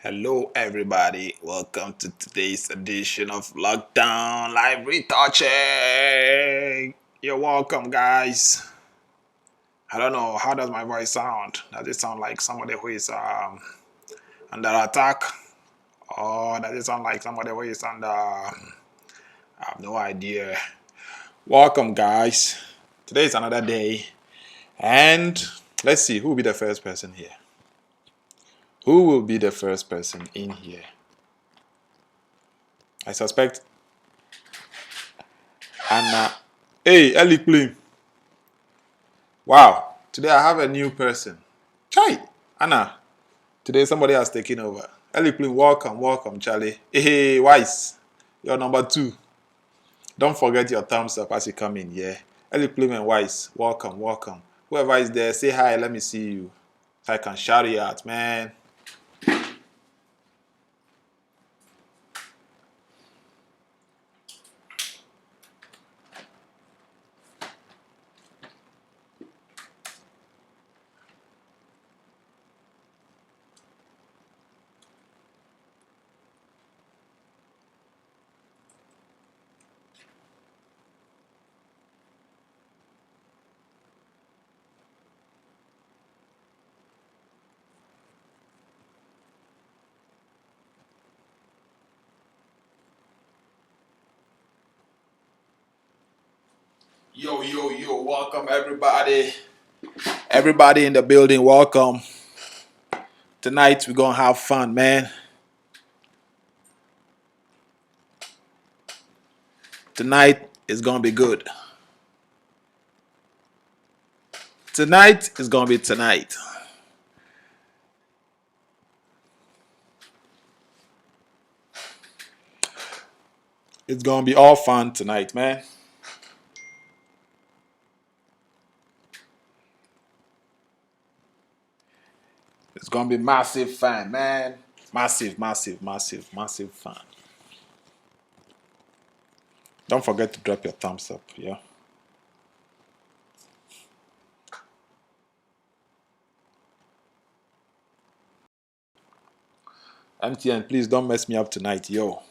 Hello, everybody. Welcome to today's edition of Lockdown Live Retouching. You're welcome, guys. I don't know, how does my voice sound? Does it sound like somebody who is under attack, or does it sound like somebody who is under? I have no idea. Welcome, guys. Today is another day, and let's see who will be the first person here. Who will be the first person in here? I suspect Anna. Hey, Ellie Plim. Wow, today I have a new person. Chai, Anna. Today somebody has taken over. Ellie Plim, welcome, Charlie. Hey, Wise, you're number 2. Don't forget your thumbs up as you come in, yeah. Ellie Plim and Wise, welcome. Whoever is there, say hi, let me see you. So I can shout you out, man. Yo, welcome everybody. Everybody in the building, welcome. Tonight we're gonna have fun, man. Tonight is gonna be good. Tonight is gonna be tonight. It's gonna be all fun tonight, man. It's gonna be massive fun, man. Massive fun. Don't forget to drop your thumbs up, yeah. MTN, please don't mess me up tonight, yo.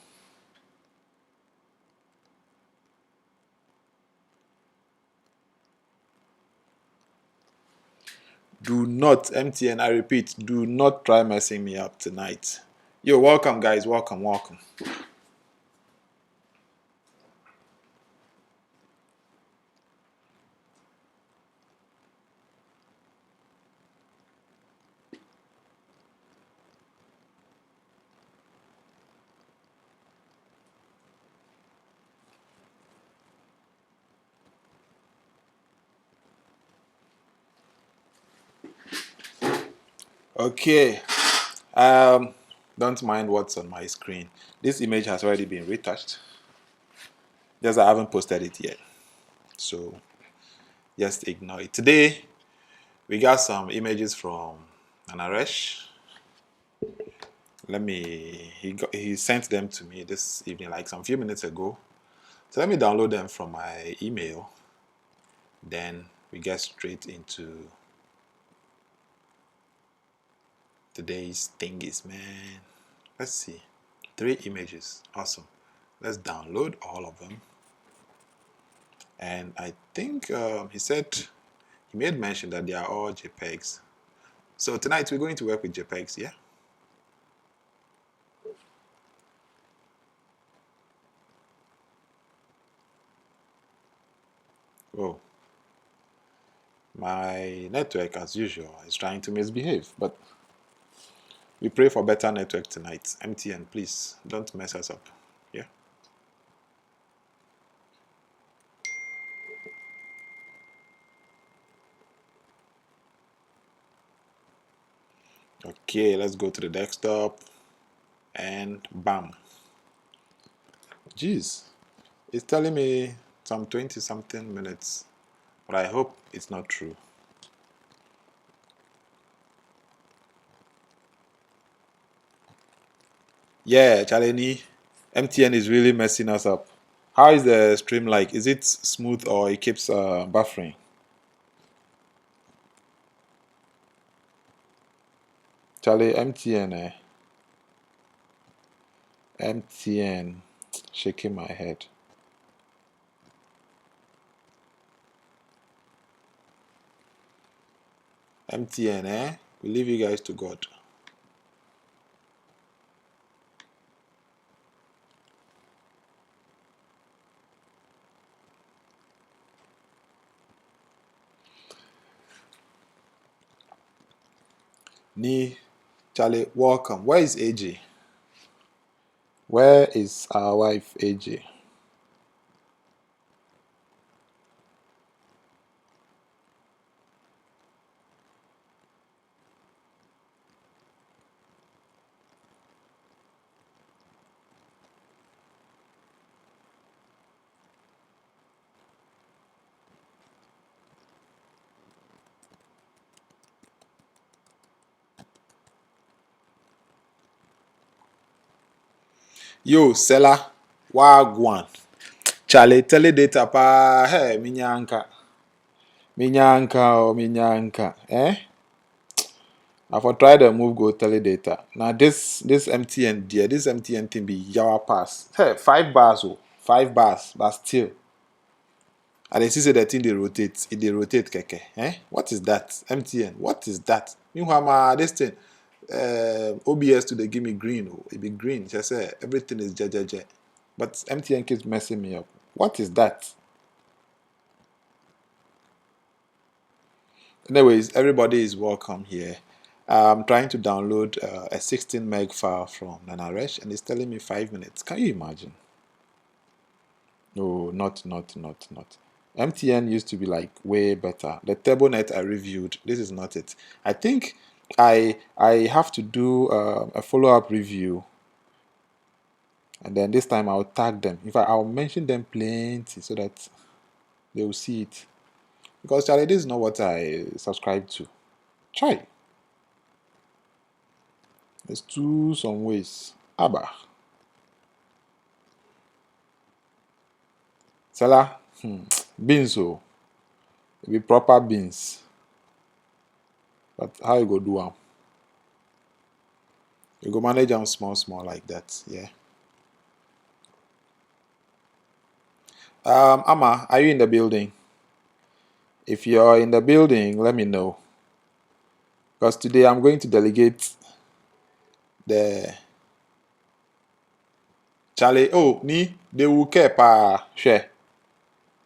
Do not, MTN, I repeat, do not try messing me up tonight. Yo, welcome, guys. Welcome. Okay. Don't mind what's on my screen. This image has already been retouched. Just I haven't posted it yet. So just ignore it. Today we got some images from Anaresh. He sent them to me this evening, like some few minutes ago. So let me download them from my email. Then we get straight into today's thingies, man. Let's see. 3 images. Awesome. Let's download all of them. And I think he made mention that they are all JPEGs. So tonight we're going to work with JPEGs, yeah? Oh. My network, as usual, is trying to misbehave, but we pray for better network tonight. MTN, please, don't mess us up, yeah? Okay, let's go to the desktop, and bam. Jeez, it's telling me some 20-something minutes, but I hope it's not true. Yeah, Chaleni, MTN is really messing us up. How is the stream like? Is it smooth or it keeps buffering? Charlie, MTN, MTN, shaking my head. MTN, eh? We leave you guys to God. Ni, Charlie, welcome. Where is AJ? Where is our wife AJ? Yo, Sela, Wagwan. Charlie, teledata pa. Hey, minyanka. Minyanka. Eh? I for try the move go teledata. Now this MTN dear, this MTN thing be yawa pass. Hey, 5 bars oh, 5 bars, but still. And then see say the thing they rotate, it they rotate keke. Eh? What is that? MTN. What is that? Meanwhile, this thing, OBS to they give me green. Oh, it be green. Just say everything is JJJ. But MTN keeps messing me up. What is that? Anyways, everybody is welcome here. I'm trying to download a 16 meg file from Nanaresh and it's telling me 5 minutes. Can you imagine? No, not. MTN used to be like way better. The TurboNet I reviewed, this is not it. I think I have to do a follow-up review, and then this time I'll tag them. In fact, I'll mention them plenty so that they will see it. Because Charlie, this is not what I subscribe to. Try. Let's do some ways. Abba. Sela, beans oh. It be proper beans. But how you go do them? You go manage them small like that, yeah. Amma, are you in the building? If you're in the building, let me know. Because today I'm going to delegate the Charlie. Oh, they will care pa share.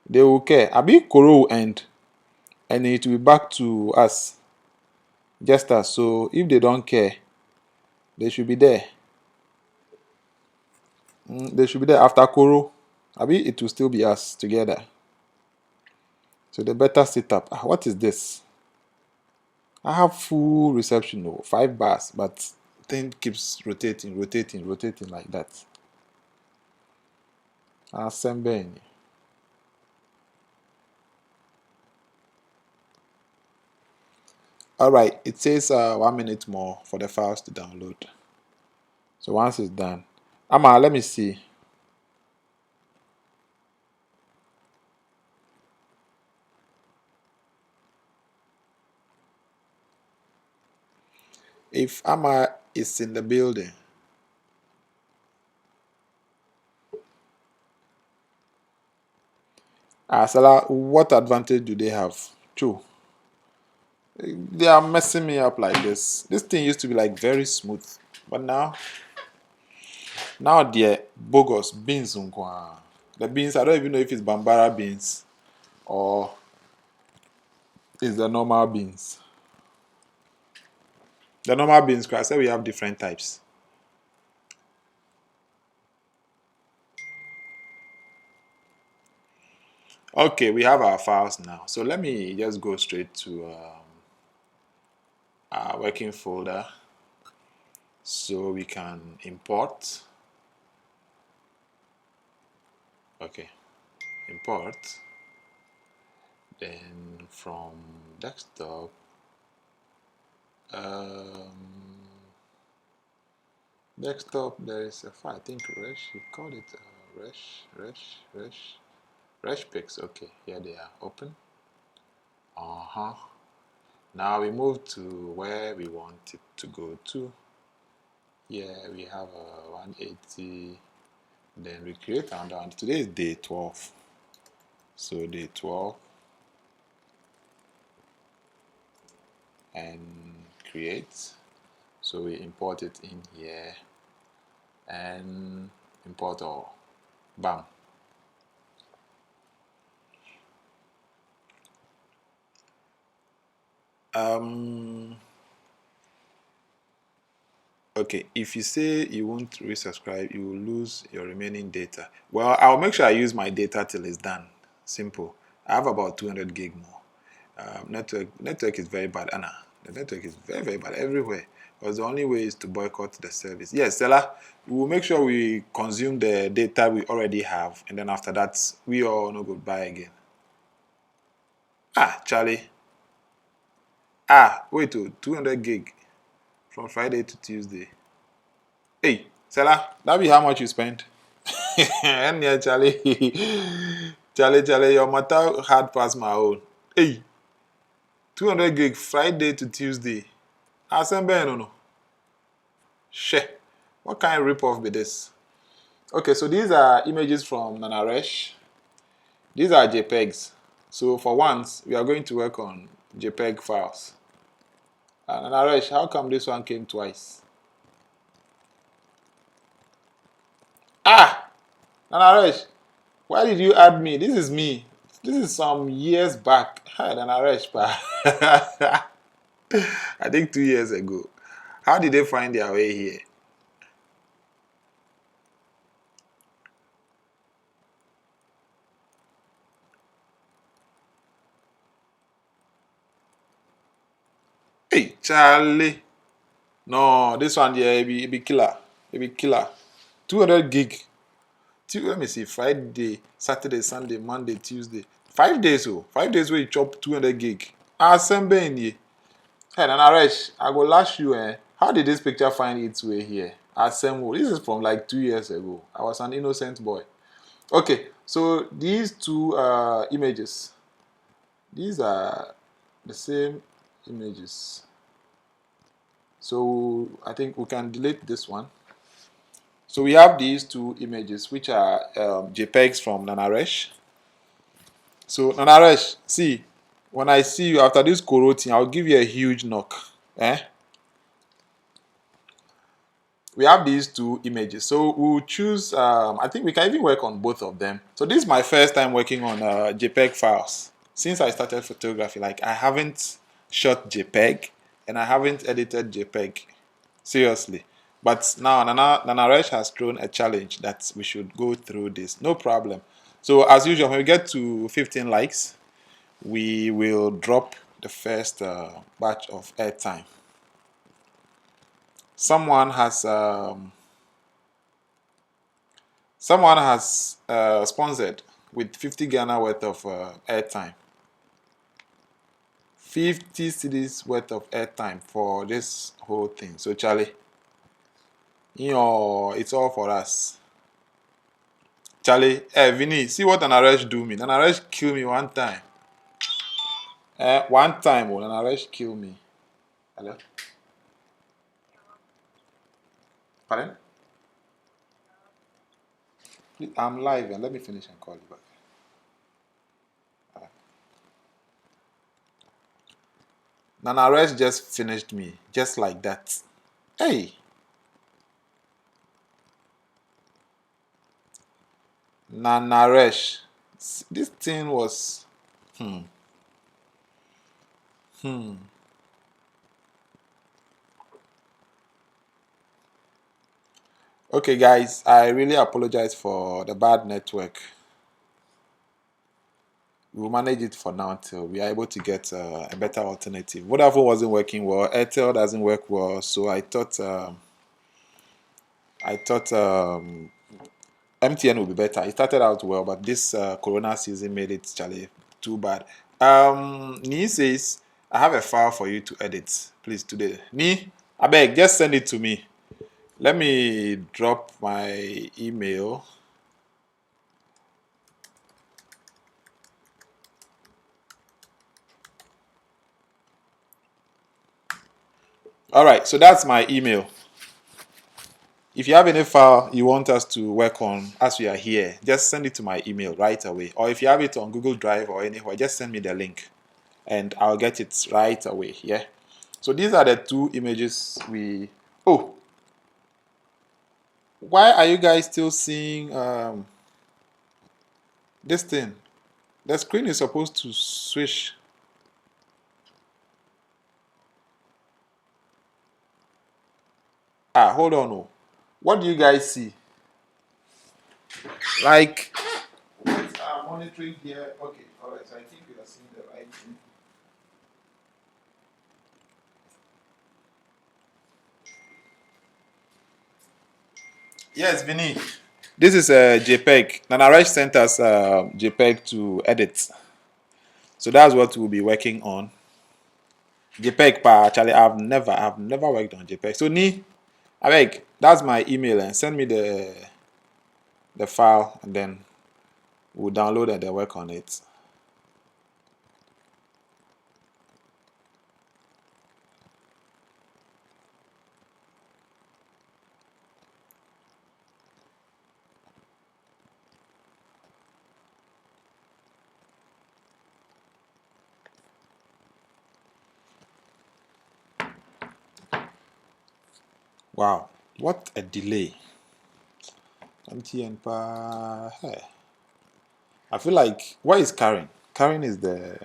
They will care. Abi Koro will end. And it will be back to us. Just us. So if they don't care, they should be there. They should be there after Koro. Abi, it will still be us together. So they better sit up. What is this? I have full reception, 5 bars, but thing keeps rotating like that. Assemble. Alright, it says 1 minute more for the files to download. So once it's done, Amma, let me see. If Amma is in the building, Salah, what advantage do they have? True. They are messing me up like this. This thing used to be like very smooth, but now they're bogus beans. The beans, I don't even know if it's Bambara beans or it's the normal beans. The normal beans, I said we have different types. Okay, we have our files now. So let me just go straight to our working folder so we can import. Okay, import. Then from desktop, there is a file. I think Resh. You called it Resh pics. Okay, here they are. Open. Now we move to where we want it to go to. Yeah, we have 180. Then we create another one. Today is day 12. So day 12 and create. So we import it in here and import all. Bam. Okay, if you say you won't resubscribe, you will lose your remaining data. Well, I'll make sure I use my data till it's done. Simple. I have about 200 gig more. Network is very bad, Anna. The network is very, very bad everywhere. Because the only way is to boycott the service. Yes, Stella, we will make sure we consume the data we already have, and then after that, we all no goodbye again. Ah, Charlie. Ah, wait, 200 gig from Friday to Tuesday. Hey, Stella, that be how much you spent? And yeah, Charlie, Charlie, your matter hard past my own. Hey, 200 gig Friday to Tuesday. Assemble no. She. What kind of rip-off be this? Okay, so these are images from Nanaresh. These are JPEGs. So for once, we are going to work on JPEG files. Nanaresh, how come this one came twice? Ah! Nanaresh, why did you add me? This is me. This is some years back. Hi, Nanaresh, pa. I think 2 years ago. How did they find their way here? Hey, Charlie. No, this one here, it be killer. It be killer. 200 gig. Let me see. Friday, Saturday, Sunday, Monday, Tuesday. 5 days, oh. 5 days where you chop 200 gig. Assemble in here. Hey, Nanaresh, I go lash you, eh? How did this picture find its way here? Assemble. This is from like 2 years ago. I was an innocent boy. Okay, so these two images, these are the same images. So I think we can delete this one. So we have these two images, which are JPEGs from Nanaresh. So Nanaresh, see, when I see you after this coroutine, I'll give you a huge knock. Eh? We have these two images. So we'll choose, I think we can even work on both of them. So this is my first time working on JPEG files. Since I started photography, like I haven't shot JPEG and I haven't edited JPEG. Seriously. But now Nanaresh has thrown a challenge that we should go through this. No problem. So as usual, when we get to 15 likes, we will drop the first batch of airtime. Someone has sponsored with 50 Ghana worth of airtime. 50 cedis worth of airtime for this whole thing. So Charlie, it's all for us. Charlie, Vinny, see what Nanaresh do me. Nanaresh kill me one time. One time, Nanaresh kill me. Hello? Pardon? Please, I'm live and let me finish and call you back. Nanaresh just finished me, just like that. Hey! Nanaresh. This thing was... Okay, guys, I really apologize for the bad network. We'll manage it for now until we are able to get a better alternative. Vodafone wasn't working well. Airtel doesn't work well, so I thought MTN would be better. It started out well, but this Corona season made it Charlie too bad. Ni says I have a file for you to edit, please today. Ni, I beg, just send it to me. Let me drop my email. All right, so that's my email. if you have any file you want us to work on as we are here, just send it to my email right away. Or if you have it on Google Drive or anywhere, just send me the link and I'll get it right away. Yeah. So these are the two images we. Oh, why are you guys still seeing this thing? The screen is supposed to switch. Hold on. Oh. What do you guys see? Like, monitoring here. Okay, all right. So I think we are seeing the right thing. Yes, Vinny. This is a JPEG. Nanaresh sent us a JPEG to edit. So that's what we'll be working on. JPEG, actually, I've never worked on JPEG. So Ni, I beg, that's my email, and send me the file, and then we'll download and then work on it. Wow, what a delay. MTN Hey. I feel like, where is Karen? Karen is the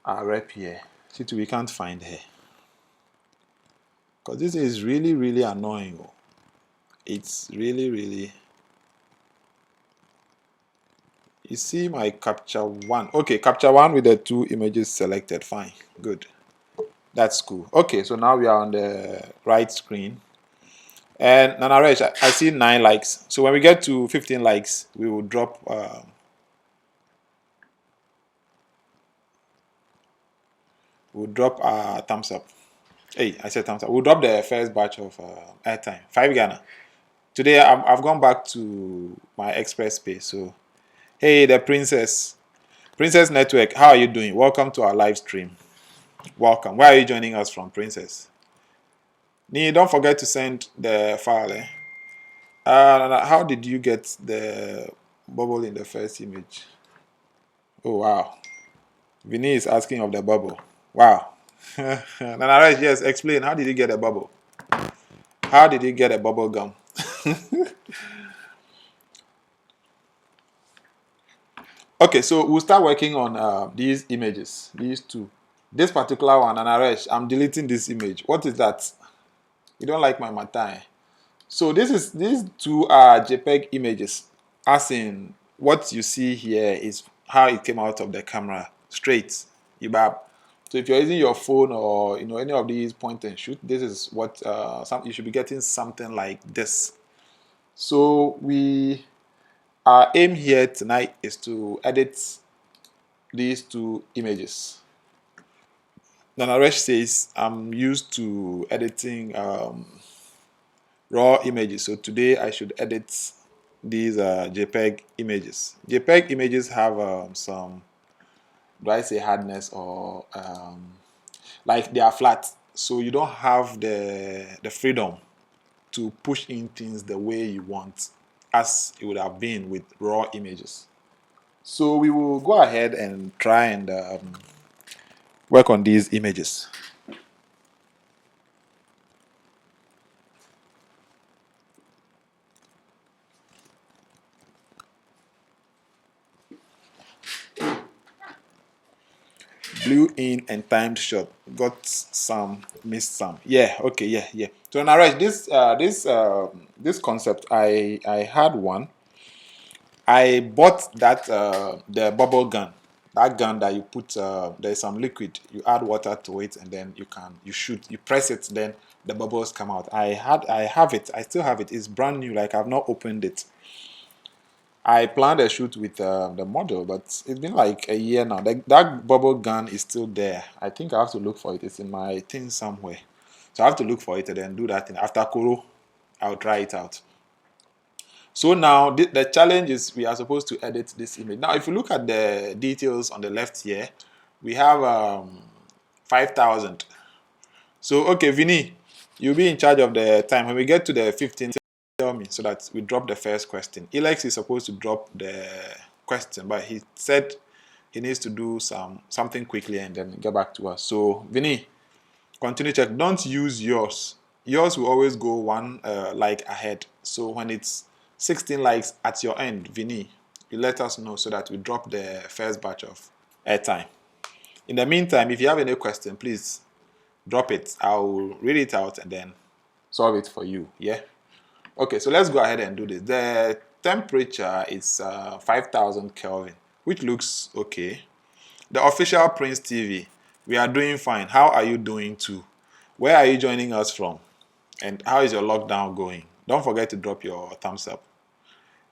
our rep here. See, we can't find her. Because this is really, really annoying. It's really, really. You see my capture one. Okay, capture one with the two images selected. Fine, good. That's cool. Okay, so now we are on the right screen. And Nanaresh, I see 9 likes. So when we get to 15 likes, we will drop. We'll drop a thumbs up. Hey, I said thumbs up. We'll drop the first batch of airtime. 5 Ghana. Today I've gone back to my express space. So, hey, the Princess Network, how are you doing? Welcome to our live stream. Welcome. Where are you joining us from, Princess? Nee, don't forget to send the file. How did you get the bubble in the first image? Oh, wow. Vinny is asking of the bubble. Wow. Nanaresh, yes, explain. How did you get a bubble? How did you get a bubble gum? Okay, so we'll start working on these images, these two. This particular one, Nanaresh, I'm deleting this image. What is that? You don't like my matai. So these two are JPEG images. As in, what you see here is how it came out of the camera, straight. Ibab. So if you're using your phone or any of these point and shoot, this is what you should be getting something like this. So our aim here tonight is to edit these two images. Nanaresh says I'm used to editing raw images, so today I should edit these JPEG images. JPEG images have some, do I say hardness or like they are flat, so you don't have the freedom to push in things the way you want as it would have been with raw images. So we will go ahead and try and work on these images. Blew in and timed shot. Got some, missed some. Yeah. Okay. Yeah. So Naresh, this concept, I had one. I bought that the bubble gun. That gun that you put there's some liquid. You add water to it, and then you shoot. You press it, then the bubbles come out. I have it. I still have it. It's brand new. Like I've not opened it. I planned a shoot with the model, but it's been like a year now. That bubble gun is still there. I think I have to look for it. It's in my thing somewhere. So I have to look for it and then do that thing. After Koro, I'll try it out. So now the challenge is we are supposed to edit this image. Now, if you look at the details on the left here, we have 5,000. So, okay, Vinny, You'll be in charge of the time. When we get to the 15, tell me so that we drop the first question. Elex is supposed to drop the question, but he said he needs to do something quickly and then get back to us. So, Vinny, continue check. Don't use yours. Yours will always go one like ahead. So when it's 16 likes at your end, Vinny, you let us know so that we drop the first batch of airtime. In the meantime, if you have any question, please drop it. I'll read it out and then solve it for you. Yeah. Okay, so let's go ahead and do this. The temperature is 5,000 Kelvin, which looks okay. The official Prince TV, we are doing fine. How are you doing too? Where are you joining us from? And how is your lockdown going? Don't forget to drop your thumbs up.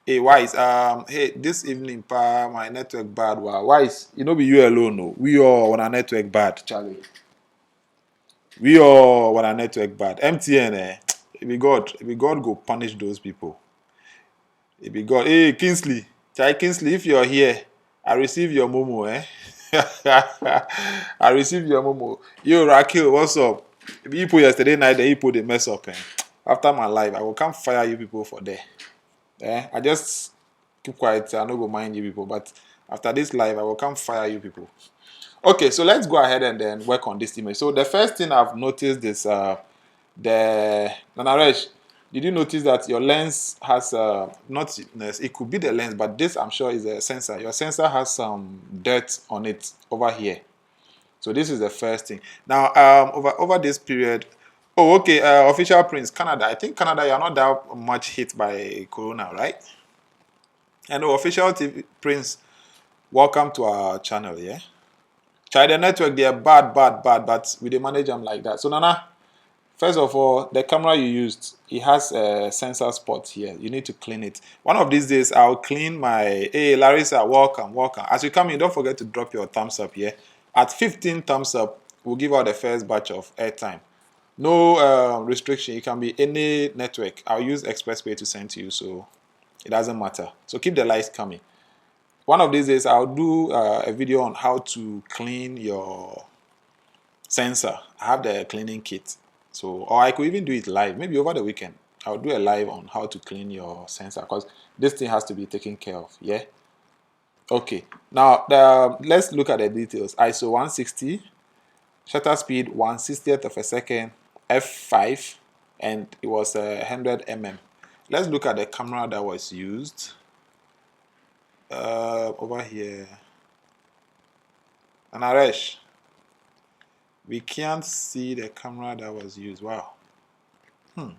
Hey, Wise, hey, this evening, my network bad. Wow, Wise, you know, be you alone, no. We all on our network bad, Charlie. We all on our network bad. MTN, if God go punish those people. If be God, hey, Kingsley, Chai Kingsley, if you're here, I receive your momo, eh? I received your momo. Yo, Raquel, what's up? People yesterday night, the people they mess up. Eh? After my life, I will come fire you people for there. I just keep quiet. I no go mind you people, but after this live, I will come fire you people. Okay, so let's go ahead and then work on this image. So the first thing I've noticed is the Nanaresh. Did you notice that your lens has not it could be the lens, but this I'm sure is a sensor. Your sensor has some dirt on it over here. So this is the first thing. Now over this period, oh okay, official Prince Canada. I think Canada you're not that much hit by Corona, right? And official TV, Prince, welcome to our channel. Yeah, China network they are bad, but we dey manage them like that. So Nana. First of all, the camera you used, it has a sensor spot here. You need to clean it. One of these days, I'll clean my... Hey, Larissa, welcome. As you come in, don't forget to drop your thumbs up here. At 15 thumbs up, we'll give out the first batch of airtime. No restriction. It can be any network. I'll use ExpressPay to send to you, so it doesn't matter. So keep the lights coming. One of these days, I'll do a video on how to clean your sensor. I have the cleaning kit. So, or I could even do it live, maybe over the weekend. I'll do a live on how to clean your sensor because this thing has to be taken care of. Yeah. Okay. Now, let's look at the details. ISO 160, shutter speed 1/60th of a second, f5, and it was 100 mm. Let's look at the camera that was used. Over here. And Aresh. We can't see the camera that was used. Wow. And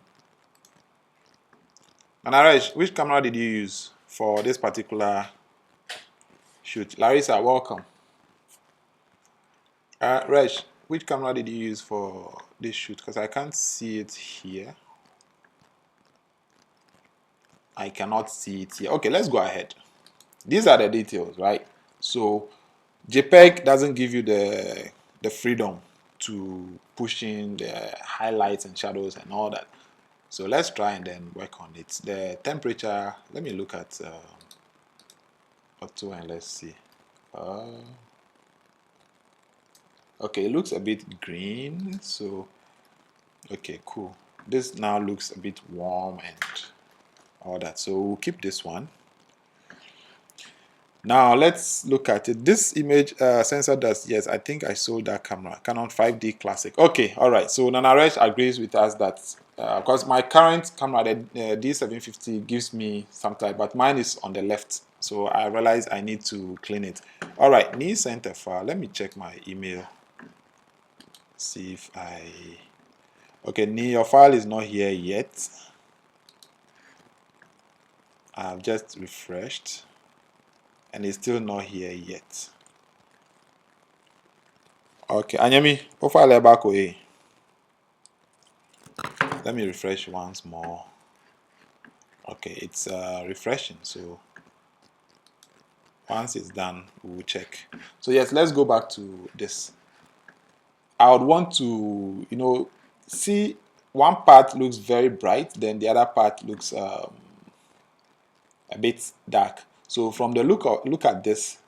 Naresh, which camera did you use for this particular shoot? Larissa, welcome. Resh, which camera did you use for this shoot? Because I can't see it here. I cannot see it here. Okay, let's go ahead. These are the details, right? So JPEG doesn't give you the freedom to push in the highlights and shadows and all that. So let's try and then work on it. The temperature, let me look at auto and let's see. Okay, it looks a bit green, so okay, cool. This now looks a bit warm and all that, so we'll keep this one. Now let's look at it. This image sensor does, yes, I think I sold that camera, Canon 5D Classic. Okay, all right, so Nanaresh agrees with us that because my current camera, the D750, gives me some type, but mine is on the left, so I realize I need to clean it. All right, knee center file. Let me check my email. See if okay, your file is not here yet. I've just refreshed and it's still not here yet. Okay, Anyami, what file back away? Let me refresh once more. Okay, it's refreshing, so once it's done, we'll check. So yes, let's go back to this. I would want to, see one part looks very bright, then the other part looks a bit dark. So from the look at this,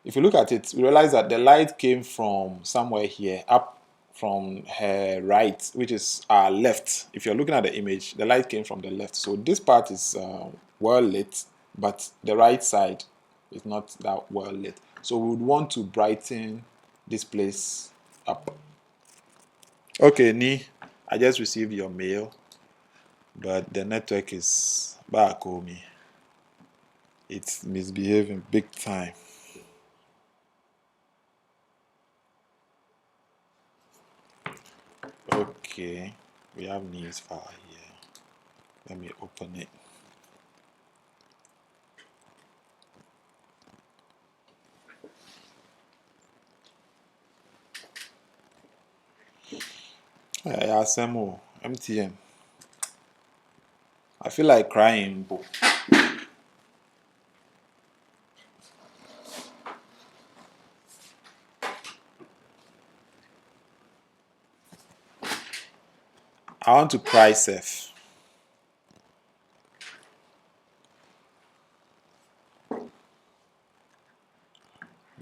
if you look at it, you realize that the light came from somewhere here, up from her right, which is our left. If you're looking at the image, the light came from the left. So this part is well lit, but the right side is not that well lit. So we would want to brighten this place up. Okay, Ni, I just received your mail, but the network is back on me. It's misbehaving big time. Okay, we have news file here. Let me open it. Yeah, Semo, MTN. I feel like crying, bro. I want to cry, Seth.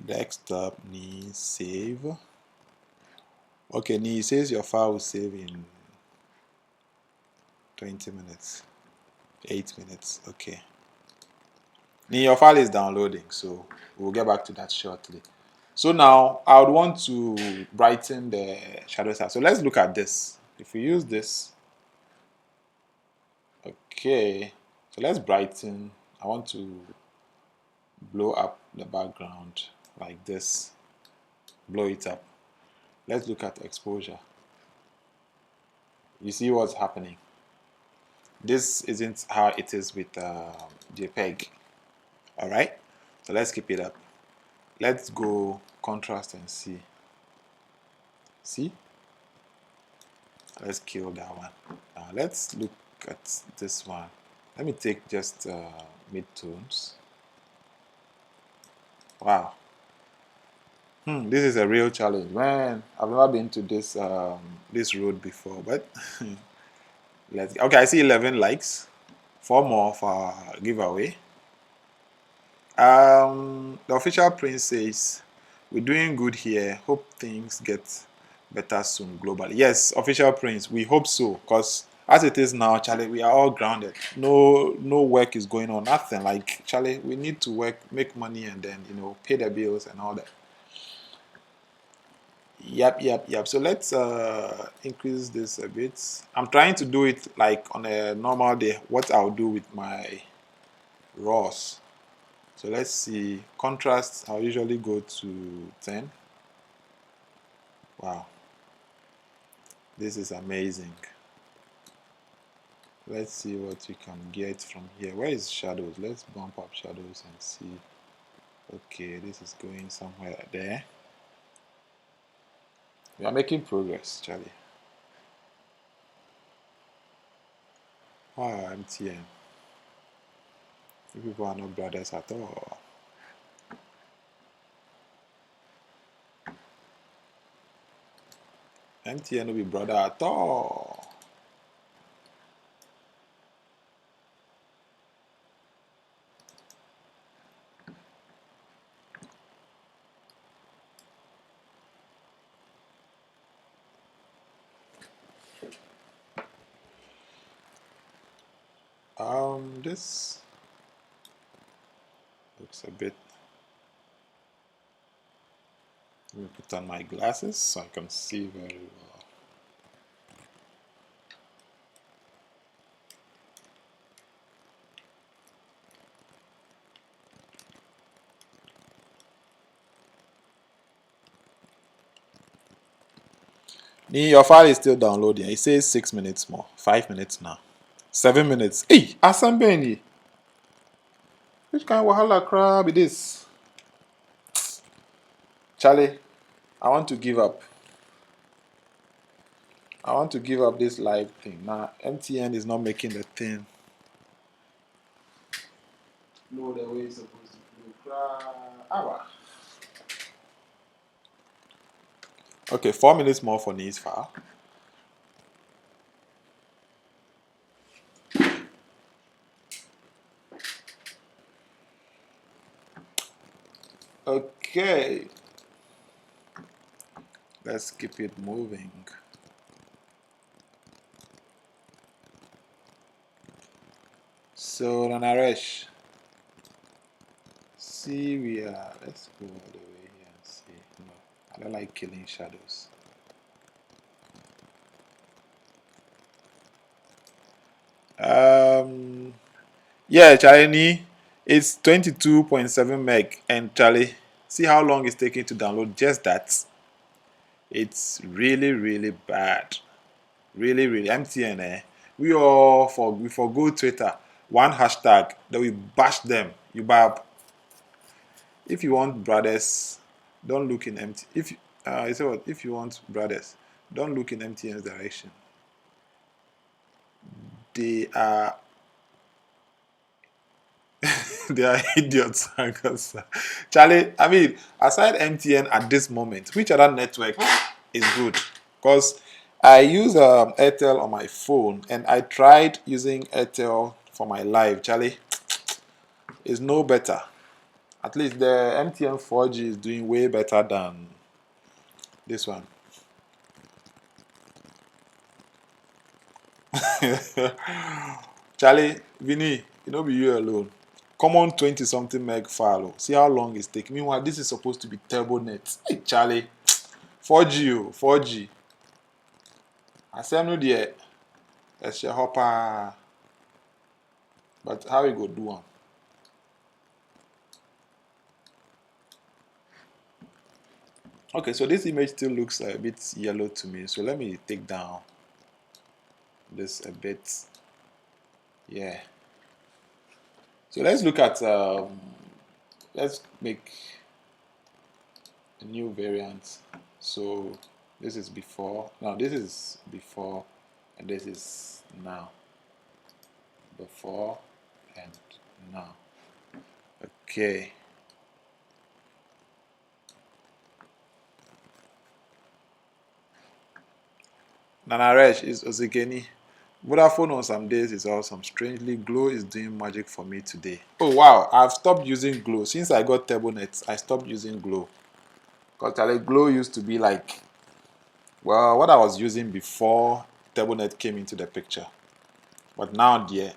Desktop needs save. Okay, it says your file will save in 20 minutes. 8 minutes. Okay. Your file is downloading, so we'll get back to that shortly. So now I would want to brighten the shadow side. So let's look at this. If we use this, okay. So let's brighten. I want to blow up the background like this. Blow it up. Let's look at exposure. You see what's happening. This isn't how it is with JPEG. All right. So let's keep it up. Let's go contrast and see. See? Let's kill that one. Now let's look at this one. Let me take just mid-tones. Wow. This is a real challenge, man. I've never been to this this road before, but let's. Okay, I see 11 likes. 4 more for giveaway. The official prince says, "We're doing good here. Hope things get better soon globally." Yes, official prince, we hope so. Because as it is now, Charlie, we are all grounded. No work is going on. Nothing. Like Charlie, we need to work, make money, and then pay the bills and all that. Yep. So let's increase this a bit. I'm trying to do it like on a normal day. What I'll do with my raws. So let's see. Contrast, I'll usually go to 10. Wow. This is amazing. Let's see what we can get from here. Where is shadows? Let's bump up shadows and see. Okay, this is going somewhere there. We are making progress, Charlie. Ah, MTN. You people are not brothers at all. MTN will be brother at all. This looks a bit. Let me put on my glasses so I can see very well. Your file is still downloading. It says 6 minutes more. 5 minutes now. 7 minutes. Hey, Asambeni. Which kind of wahala crab it is? Charlie, I want to give up. I want to give up this live thing. Now, MTN is not making the thing. No, the way it's supposed to go. Okay, 4 minutes more for Ni's file. Okay. Let's keep it moving. So Nanaresh, see we are. Let's go all the way here and see. No, I don't like killing shadows. Um, yeah, Charlie, it's 22.7 meg, and Charlie, see how long it's taking to download just that. It's really, really bad. Really, really. MTN, we forgo Twitter. One hashtag, then we bash them. You bab. If you want brothers, don't look in MT. If you say what? If you want brothers, don't look in MTN's direction. They are they are idiots. Charlie, I mean, aside MTN at this moment, which other network is good? Because I use Airtel on my phone, and I tried using Airtel for my live. Charlie, it's no better. At least the MTN 4G is doing way better than this one. Charlie, Vinny, you know, be you alone. Common 20 something meg file. See how long it's taking. Meanwhile, this is supposed to be turbo net. Hey, Charlie, 4G, 4G. I say no there. Let's share hopper. But how we go do one? Okay, so this image still looks a bit yellow to me. So let me take down this a bit. Yeah. So let's look at, let's make a new variant. So this is before. Now this is before, and this is now. Before and now. Okay. Nanaresh is Ozigeni. Vodafone on some days is awesome. Strangely, Glow is doing magic for me today. Oh wow, I've stopped using Glow. Since I got TurboNet, I stopped using Glow. Because Glow used to be like, well, what I was using before TurboNet came into the picture. But now, dear,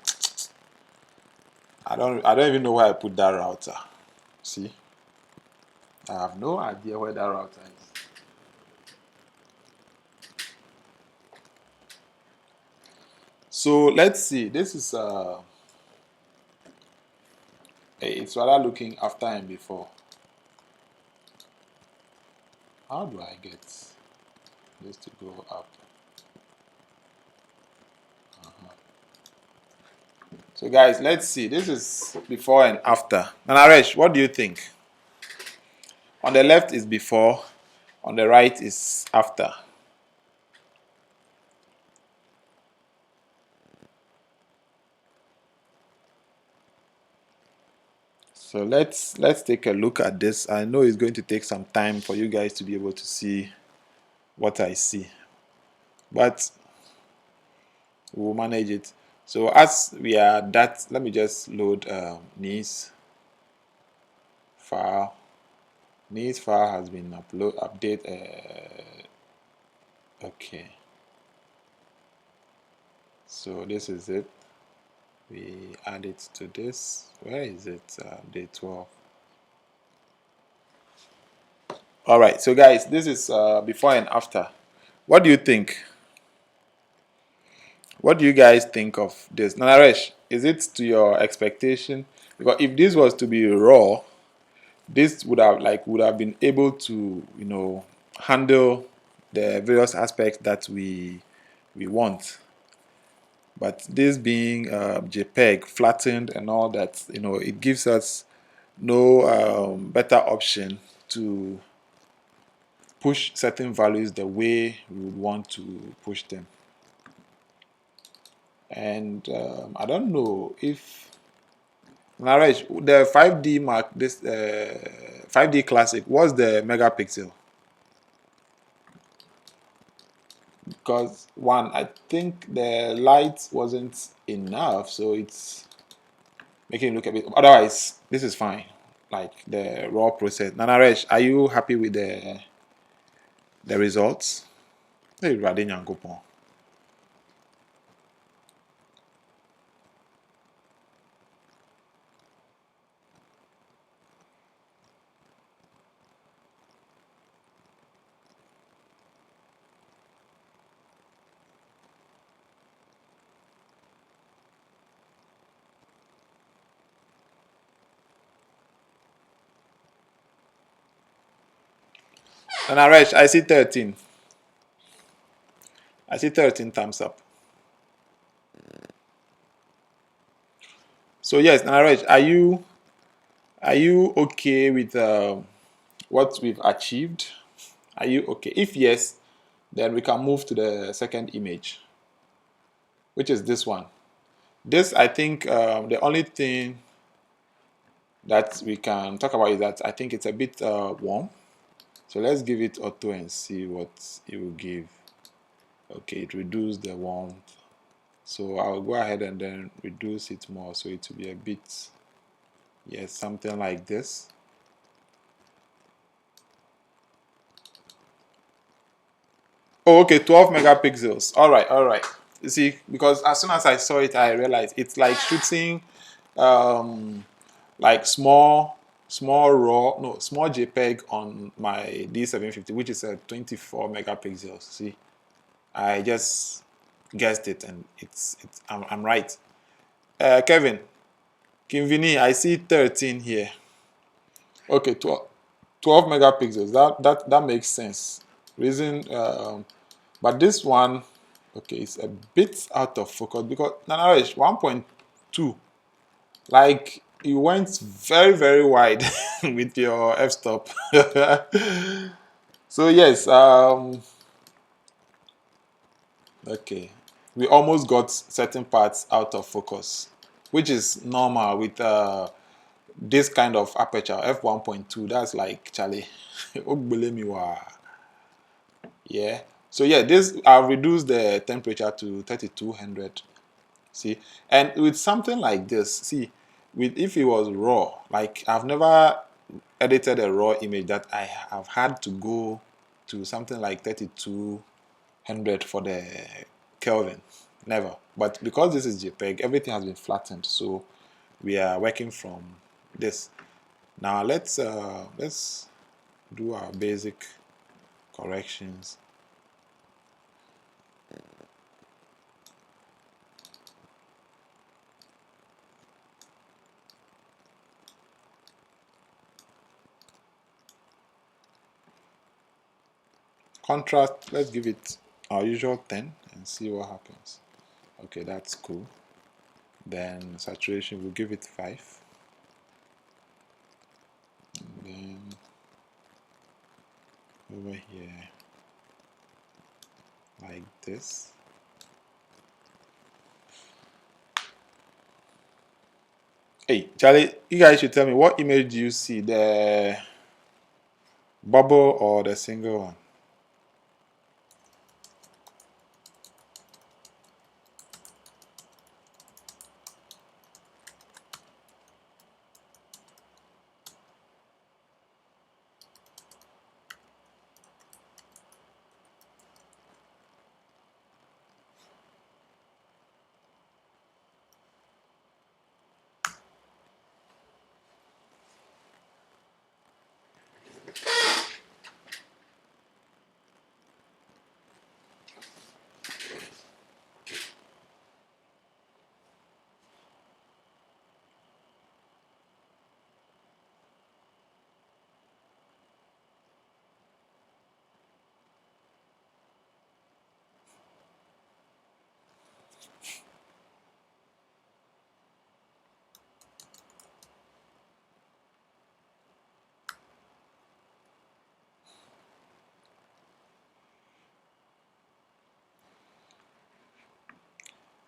I don't even know where I put that router. See? I have no idea where that router is. So let's see. This is it's rather looking after and before. How do I get this to go up? So guys, let's see. This is before and after. Nanaresh, what do you think? On the left is before, on the right is after. So let's take a look at this. I know it's going to take some time for you guys to be able to see what I see, but we'll manage it. So as we are that, let me just load Nice file. Nice file has been update. Okay. So this is it. We add it to this. Where is it? Day 12. All right. So guys, this is before and after. What do you think? What do you guys think of this? Nanaresh, is it to your expectation? Because if this was to be raw, this would have been able to, handle the various aspects that we want. But this being JPEG flattened and all that, it gives us no better option to push certain values the way we would want to push them. And I don't know if Naresh, the 5D Mark, this 5D Classic, what's the megapixel? Because one, I think the light wasn't enough, so it's making it look a bit. Otherwise, this is fine. Like the raw process. Nanaresh, are you happy with the the results. Hey, Rade Nyankopon. And Naresh, I see 13. I see 13 thumbs up. So yes, Naresh, are you okay with what we've achieved? Are you okay? If yes, then we can move to the second image, which is this one. This, I think, the only thing that we can talk about is that I think it's a bit warm. So let's give it auto and see what it will give. Okay, it reduced the warmth. So I'll go ahead and then reduce it more. So it will be a bit, yes, something like this. Oh, okay, 12 megapixels. All right, all right. You see, because as soon as I saw it, I realized it's like shooting like small JPEG on my D750, which is a 24 megapixels. See, I just guessed it, and I'm right. Kevin, Kimvini, I see 13 here. Okay, 12 megapixels. That makes sense. Reason, but this one, okay, it's a bit out of focus because Nanaresh 1.2, like you went very very wide with your f-stop. So yes, okay, we almost got certain parts out of focus, which is normal with this kind of aperture f1.2. That's like Charlie. Yeah. So yeah, this I'll reduce the temperature to 3200. See, and with something like this, see, with if it was raw, like I've never edited a raw image that I have had to go to something like 3200 for the Kelvin. Never. But because this is JPEG, everything has been flattened, so we are working from this. Now let's do our basic corrections. Contrast, let's give it our usual 10 and see what happens. Okay, that's cool. Then saturation, we'll give it 5. And then over here, like this. Hey, Charlie, you guys should tell me, what image do you see? The bubble or the single one?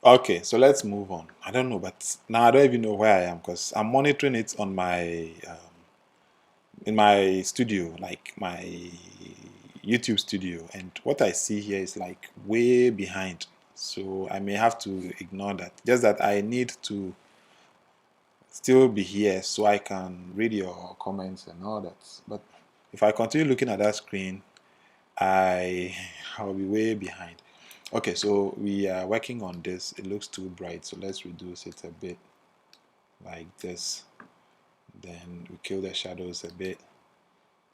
Okay, so let's move on. I don't know, but now I don't even know where I am because I'm monitoring it on my in my studio, like my YouTube studio, and what I see here is like way behind. So I may have to ignore that. Just that I need to still be here so I can read your comments and all that. But if I continue looking at that screen, I'll be way behind. Okay, so we are working on this. It looks too bright, so let's reduce it a bit like this. Then we kill the shadows a bit.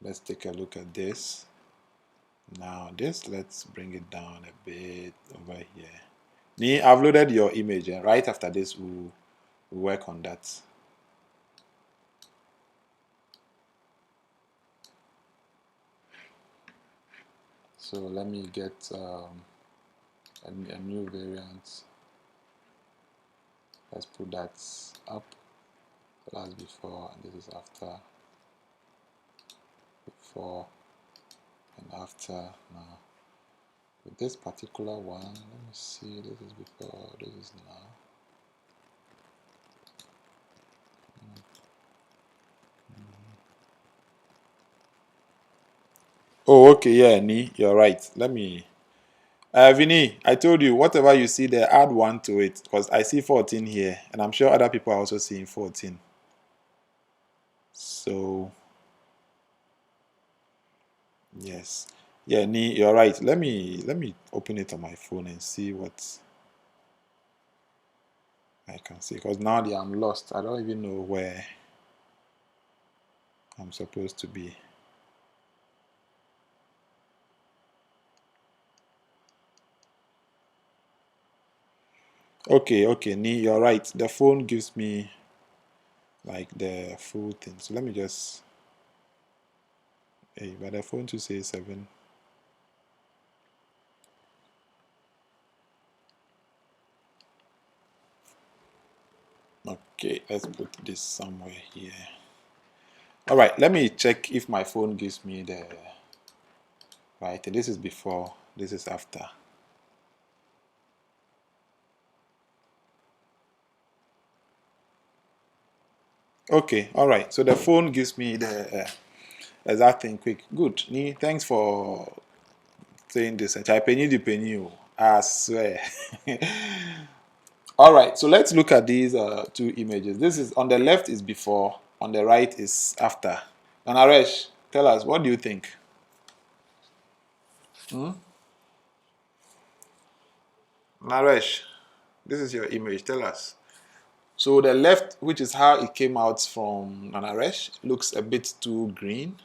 Let's take a look at this. Now this, let's bring it down a bit over here. Nee, I've loaded your image, and right after this we'll work on that. So let me get a new variant. Let's put that up. So that's before and this is after. Before and after. Now with this particular one, let me see, this is before, this is now. Oh, okay, yeah, Nee, you're right. Let me Vinny, I told you, whatever you see there, add 1 to it, because I see 14 here, and I'm sure other people are also seeing 14. So, yes. Yeah, Nee, you're right. Let me open it on my phone and see what I can see, because now that I'm lost, I don't even know where I'm supposed to be. Okay, Nee, you're right. The phone gives me like the full thing. So let me just, hey, but the phone to say 7. Okay, let's put this somewhere here. All right, let me check if my phone gives me the right. This is before, this is after. Okay, all right. So the phone gives me the exact thing quick. Good. Nee, thanks for saying this. I penny the penny. I swear. All right, so let's look at these 2 images. This is on the left is before, on the right is after. And Naresh, tell us, what do you think? Naresh, this is your image. Tell us. So the left, which is how it came out from Naresh, looks a bit too green.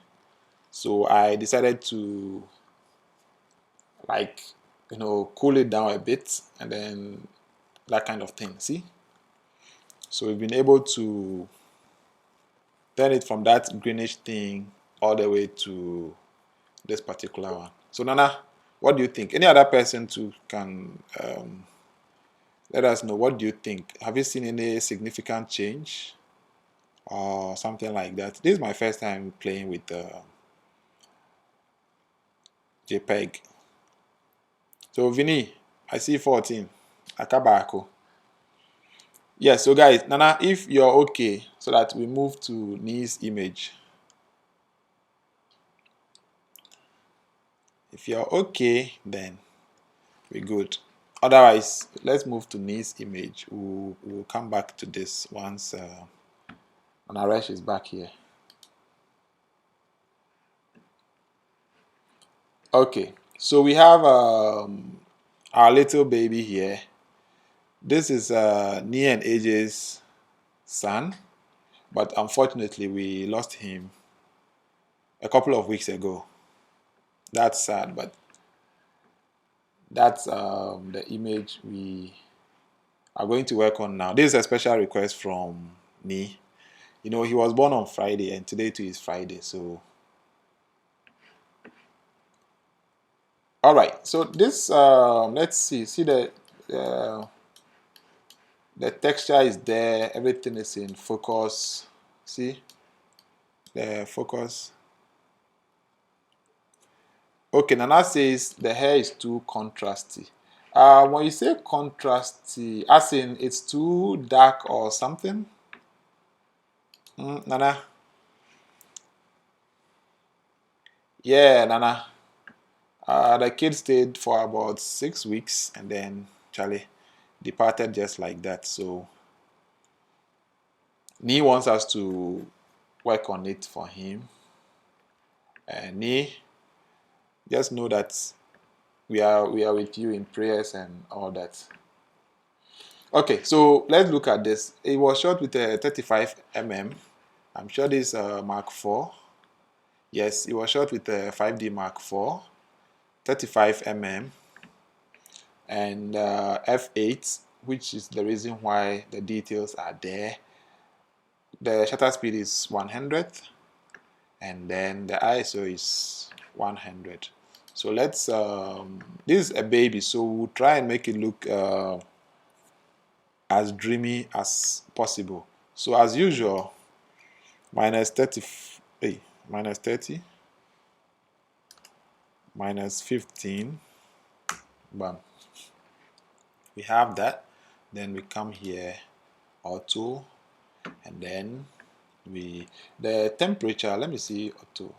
So I decided to like, cool it down a bit and then that kind of thing. See? So we've been able to turn it from that greenish thing all the way to this particular one. So Nana, what do you think? Any other person too can let us know. What do you think? Have you seen any significant change or something like that? This is my first time playing with JPEG. So Vinny, I see 14. Akabako. Yeah, so guys, Nana, if you're okay, so that we move to Ni's image. If you're okay, then we're good. Otherwise, let's move to Ni's image. We'll come back to this once Naresh is back here. Okay, so we have our little baby here. This is Ni and AJ's son, but unfortunately we lost him a couple of weeks ago. That's sad, but that's the image we are going to work on now. This is a special request from Ni. He was born on Friday, and today too is Friday, so. All right, so this, let's see the texture is there, everything is in focus. See the focus. Okay, Nana says the hair is too contrasty. When you say contrasty, as in it's too dark or something? Nana? Yeah, Nana. The kid stayed for about 6 weeks and then Charlie departed just like that. So Nee wants us to work on it for him. Nee, just know that we are with you in prayers and all that. Okay, so let's look at this. It was shot with a 35 mm. I'm sure this is Mark IV. Yes, it was shot with a 5D Mark IV, 35 mm, and f8, which is the reason why the details are there. The shutter speed is 100th, and then the ISO is 100. So let's, this is a baby, so we'll try and make it look as dreamy as possible. So as usual, minus 30, minus 30, minus 15, bam. We have that. Then we come here, auto, and then the temperature, let me see, auto.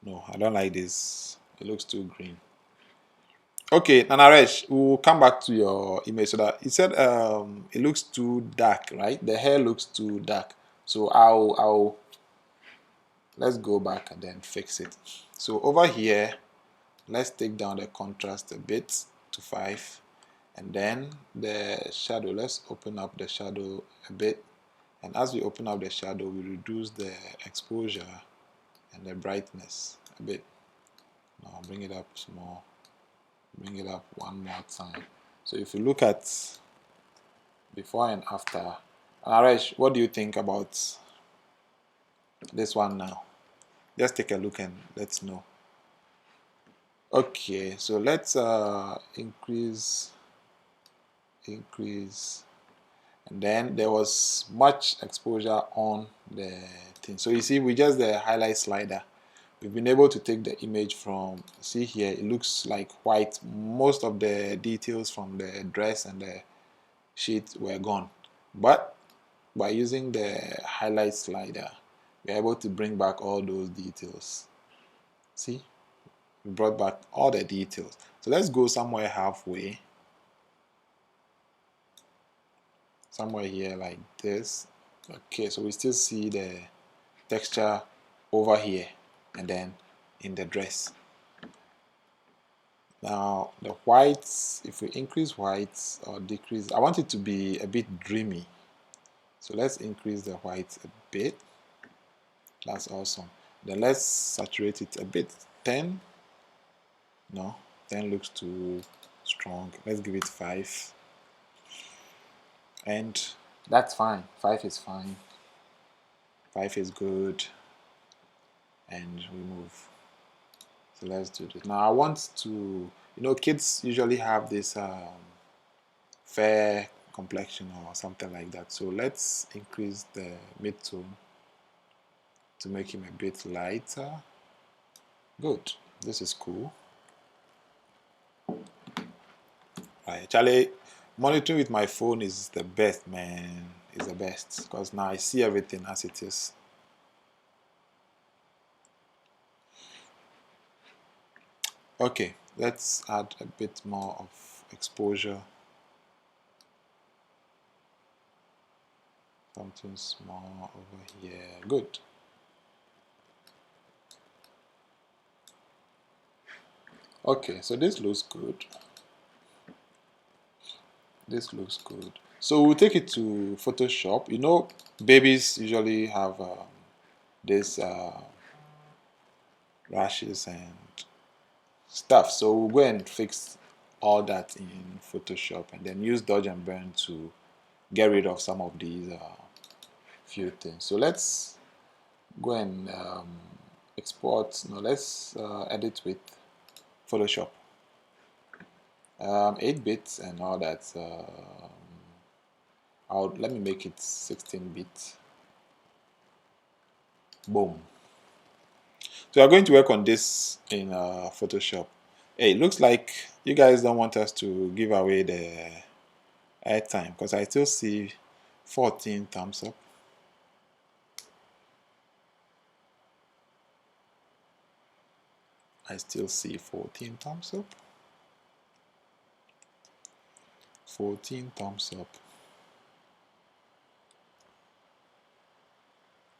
No, I don't like this. It looks too green. Okay, Nanaresh, we'll come back to your image. So that it said it looks too dark, right? The hair looks too dark. So I'll let's go back and then fix it. So over here, let's take down the contrast a bit to 5, and then the shadow, let's open up the shadow a bit, and as we open up the shadow, we reduce the exposure and the brightness a bit. Now bring it up small, bring it up one more time. So if you look at before and after, Naresh, what do you think about this one now? Just take a look and let's know. Okay, so let's increase, and then there was much exposure on the thing. So you see, with just the highlight slider, we've been able to take the image from, see here, it looks like white. Most of the details from the dress and the sheet were gone, but by using the highlight slider, we're able to bring back all those details. See, we brought back all the details. So let's go somewhere halfway, somewhere here like this. Okay, so we still see the texture over here and then in the dress. Now the whites, if we increase whites or decrease, I want it to be a bit dreamy. So let's increase the whites a bit. That's awesome. Then let's saturate it a bit. 10. No, 10 looks too strong. Let's give it 5. And that's fine. 5 is fine. 5 is good. And we move. So let's do this. Now I want to, kids usually have this fair complexion or something like that. So let's increase the mid-tone to make him a bit lighter. Good. This is cool. Right, Charlie, monitoring with my phone is the best, man. It's the best because now I see everything as it is. Okay, let's add a bit more of exposure. Something small over here. Good. Okay, so this looks good. This looks good. So we'll take it to Photoshop. Babies usually have this rashes and stuff. So we'll go and fix all that in Photoshop and then use dodge and burn to get rid of some of these few things. So let's go and export. No, let's edit with Photoshop. 8 bits and all that. Let me make it 16 bits. Boom. So we're going to work on this in Photoshop. Hey, it looks like you guys don't want us to give away the airtime because I still see 14 thumbs up. I still see 14 thumbs up. 14 thumbs up.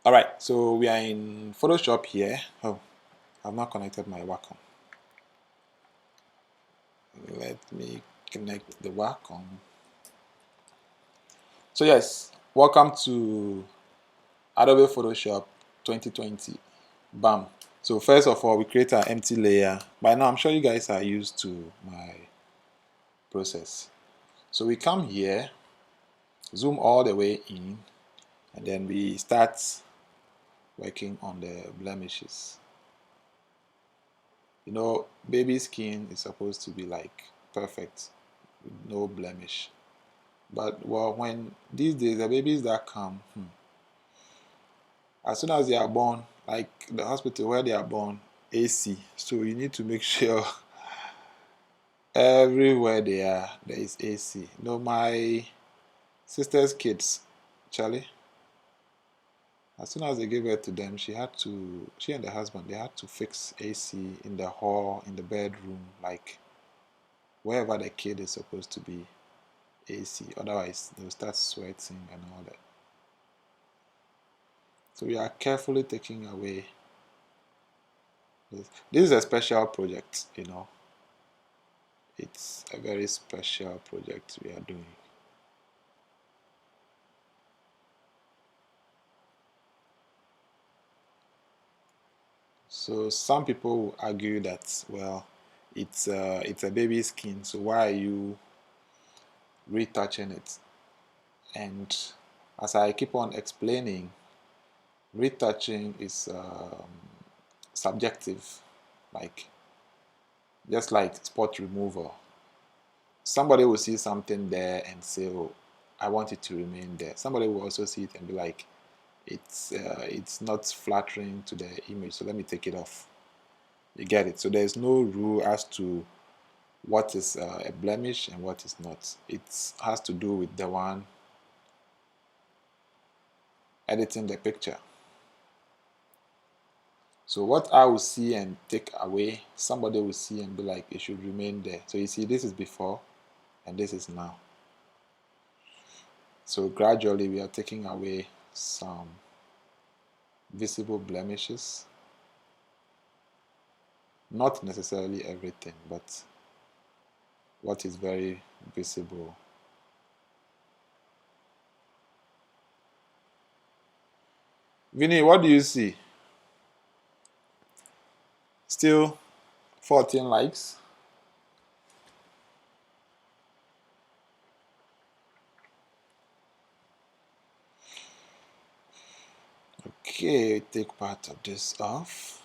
Alright, so we are in Photoshop here. Oh, I've not connected my Wacom. Let me connect the Wacom. So yes, welcome to Adobe Photoshop 2020. Bam. So first of all, we create an empty layer. By now, I'm sure you guys are used to my process. So we come here, zoom all the way in, and then we start working on the blemishes. You know, baby skin is supposed to be like perfect, with no blemish. But well, when these days the babies that come, as soon as they are born, like the hospital where they are born, AC. So you need to make sure everywhere they are, there is AC. You know, my sister's kids, Charlie, as soon as they gave birth to them, she and the husband, they had to fix AC in the hall, in the bedroom, like wherever the kid is supposed to be, AC. Otherwise, they'll start sweating and all that. So we are carefully taking away this. This is a special project, you know. It's a very special project we are doing. So some people will argue that, well, it's a baby skin, so why are you retouching it? And as I keep on explaining, retouching is subjective, like just like spot removal. Somebody will see something there and say, "Oh, I want it to remain there." Somebody will also see it and be like, "It's not flattering to the image, so let me take it off." You get it? So there's no rule as to what is a blemish and what is not. It has to do with the one editing the picture. So what I will see and take away, somebody will see and be like, it should remain there. So you see, this is before and this is now. So gradually we are taking away some visible blemishes. Not necessarily everything, but what is very visible. Vinny, what do you see? Still 14 likes. Okay, take part of this off.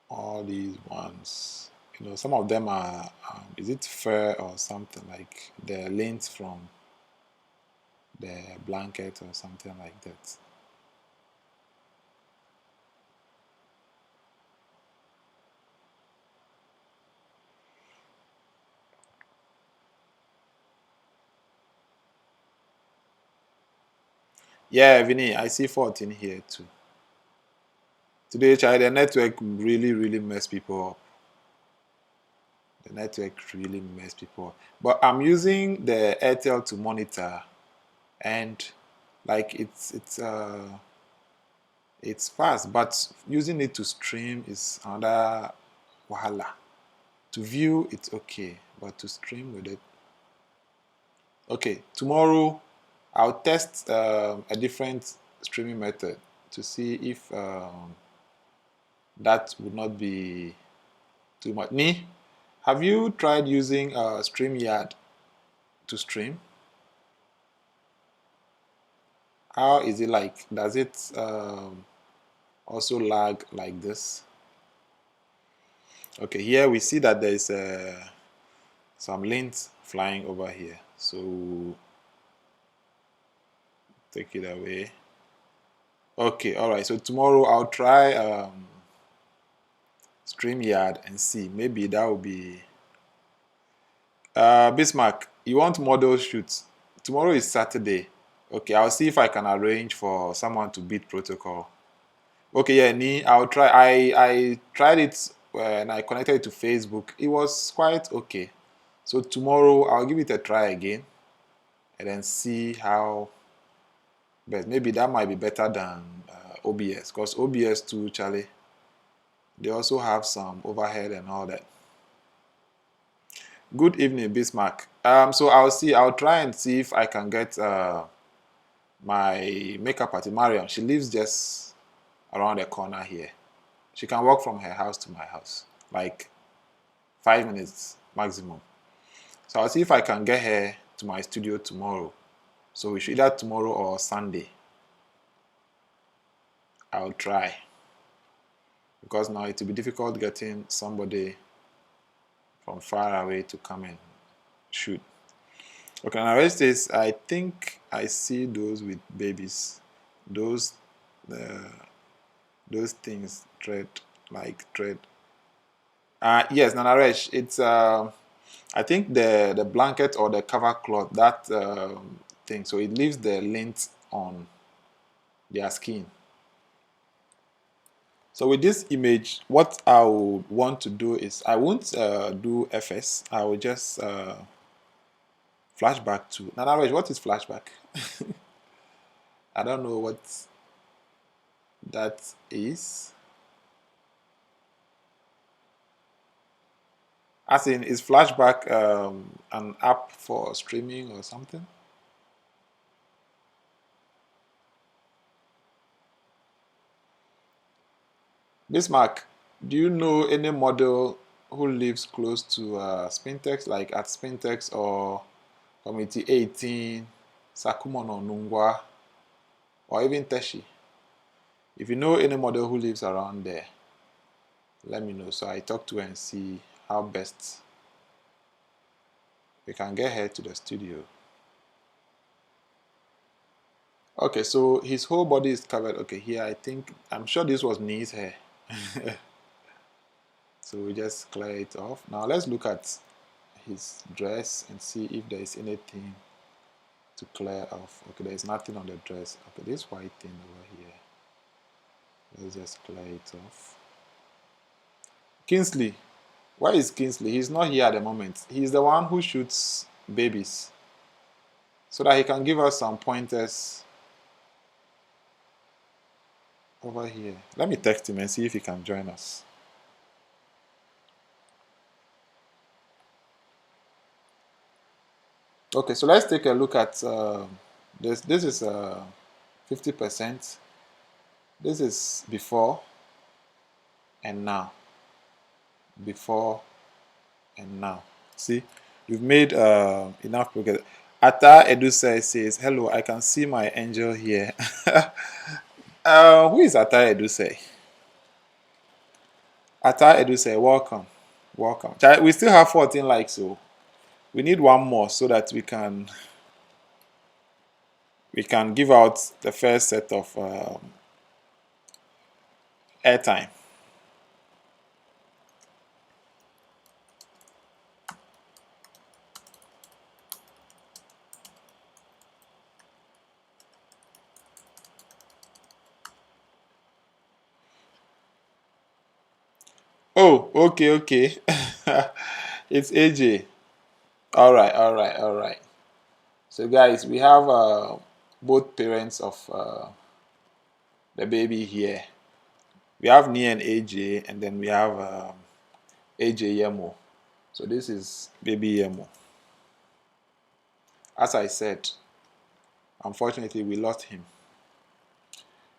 All these ones, you know, some of them are, is it fur or something, like the lint from the blanket or something like that. Yeah, Vinny, I see 14 here too. Today, child, the network really mess people up. The network really mess people up. But I'm using the Airtel to monitor, and like it's fast, but using it to stream is another wahala. To view, it's okay, but to stream with it. Okay, tomorrow I'll test a different streaming method to see if that would not be too much. Ni, have you tried using StreamYard to stream? How is it like? Does it also lag like this? Okay, here we see that there is some lint flying over here. So take it away. Okay, all right. So tomorrow I'll try StreamYard and see. Maybe that will be. Bismarck, you want model shoots? Tomorrow is Saturday. Okay, I'll see if I can arrange for someone to beat protocol. Okay, yeah, I'll try. I tried it and I connected it to Facebook. It was quite okay. So tomorrow I'll give it a try again and then see how But maybe that might be better than OBS, because OBS too, Charlie, they also have some overhead and all that. Good evening, Bismarck. So I'll try and see if I can get my makeup artist, Mariam. She lives just around the corner here. She can walk from her house to my house, like 5 minutes maximum. So I'll see if I can get her to my studio tomorrow. So we should either tomorrow or Sunday. I'll try. Because now it will be difficult getting somebody from far away to come and shoot. Okay, now it says, I think I see those with babies. Those things thread. Yes, Nanaresh, it's I think the blanket or the cover cloth, that thing, so it leaves the lint on their skin. So with this image, what I would want to do is, I won't do FS, I will just flashback to, Nanaresh, what is flashback? I don't know what that is. As in, is flashback an app for streaming or something? Bismarck, do you know any model who lives close to Spintex, like at Spintex or Community 18, Sakumon or Nungwa, or even Teshi? If you know any model who lives around there, let me know so I talk to her and see how best we can get her to the studio. Okay, so his whole body is covered. Okay, here I'm sure this was Nee's hair. So we just clear it off. Now let's look at his dress and see if there is anything to clear off. Okay, there is nothing on the dress. Okay, this white thing over here. Let's just clear it off. Kingsley. Where is Kingsley? He's not here at the moment. He's the one who shoots babies, so that he can give us some pointers over here. Let me text him and see if he can join us. Okay, so let's take a look at this. This is 50%. This is before and now. Before and now. See, you've made enough progress. Ata Edusei says, hello, I can see my angel here. Who is Ata Edusei? Ata Edusei, welcome. Welcome. We still have 14 likes, so we need one more so that we can give out the first set of airtime. Oh, okay. It's AJ. All right. So guys, we have both parents of the baby here. We have Nia and AJ, and then we have AJ Yemo. So this is baby Yemo. As I said, unfortunately we lost him.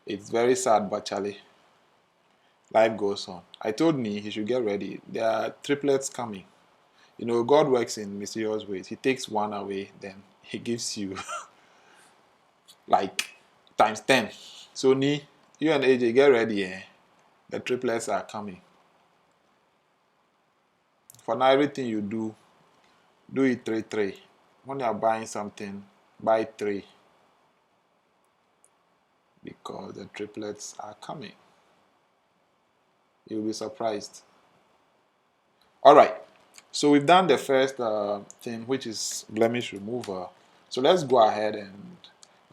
It's very sad, but Charlie, life goes on. I told Ni he should get ready. There are triplets coming. You know, God works in mysterious ways. He takes one away, then he gives you like times 10. So Ni, you and AJ get ready. The triplets are coming. For now, everything you do it 3-3. When you are buying something, buy 3. Because the triplets are coming. You'll be surprised. Alright, so we've done the first thing, which is blemish remover. So let's go ahead and,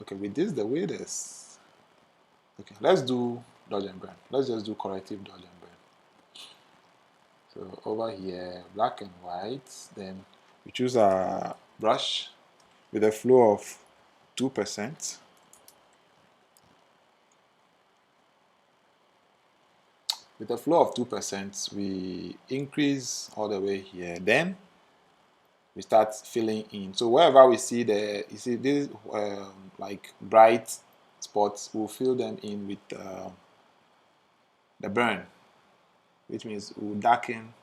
okay, with this, the way this, okay, let's do dodge and burn. Let's just do corrective dodge and burn. So over here, black and white, then we choose a brush with a flow of 2%. With a flow of 2%, we increase all the way here. Then we start filling in. So wherever we see you see these like bright spots, we'll fill them in with the burn, which means we'll darken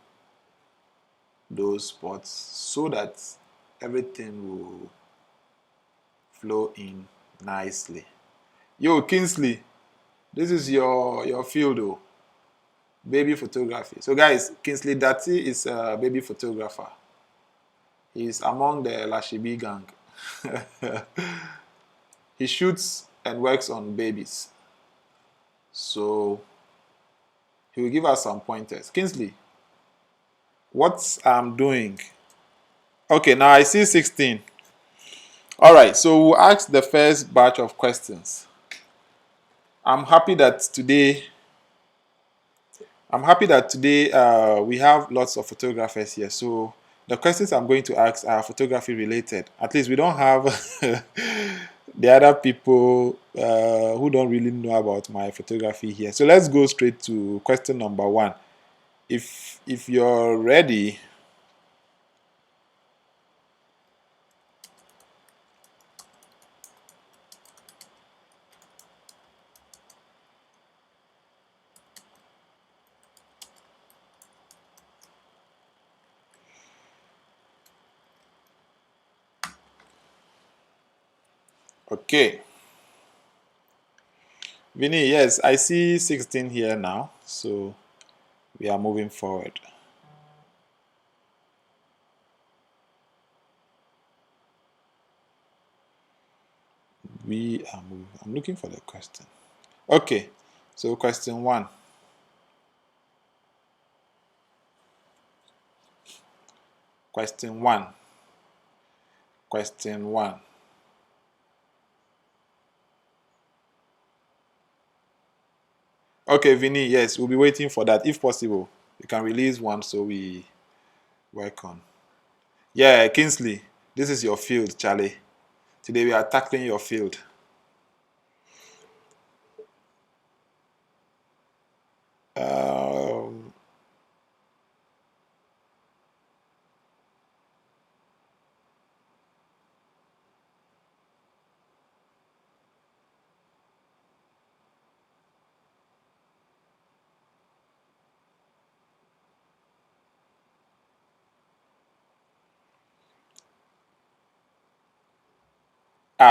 those spots so that everything will flow in nicely. Yo, Kingsley, this is your field, oh, baby photography. So guys, Kingsley Dati is a baby photographer. He's among the Lashibi gang. He shoots and works on babies. So he will give us some pointers. Kingsley, what I'm doing. Okay, now I see 16. All right, so we'll ask the first batch of questions. I'm happy that today we have lots of photographers here. So the questions I'm going to ask are photography related. At least we don't have the other people who don't really know about my photography here. So let's go straight to question number 1. If you're ready. Okay. Vinny, yes, I see 16 here now. So we are moving forward. We are moving. I'm looking for the question. Okay, so question 1. Question 1. Question 1. Okay, Vinny, yes, we'll be waiting for that. If possible, you can release one so we work on. Yeah, Kingsley, this is your field, Charlie. Today we are tackling your field. Um,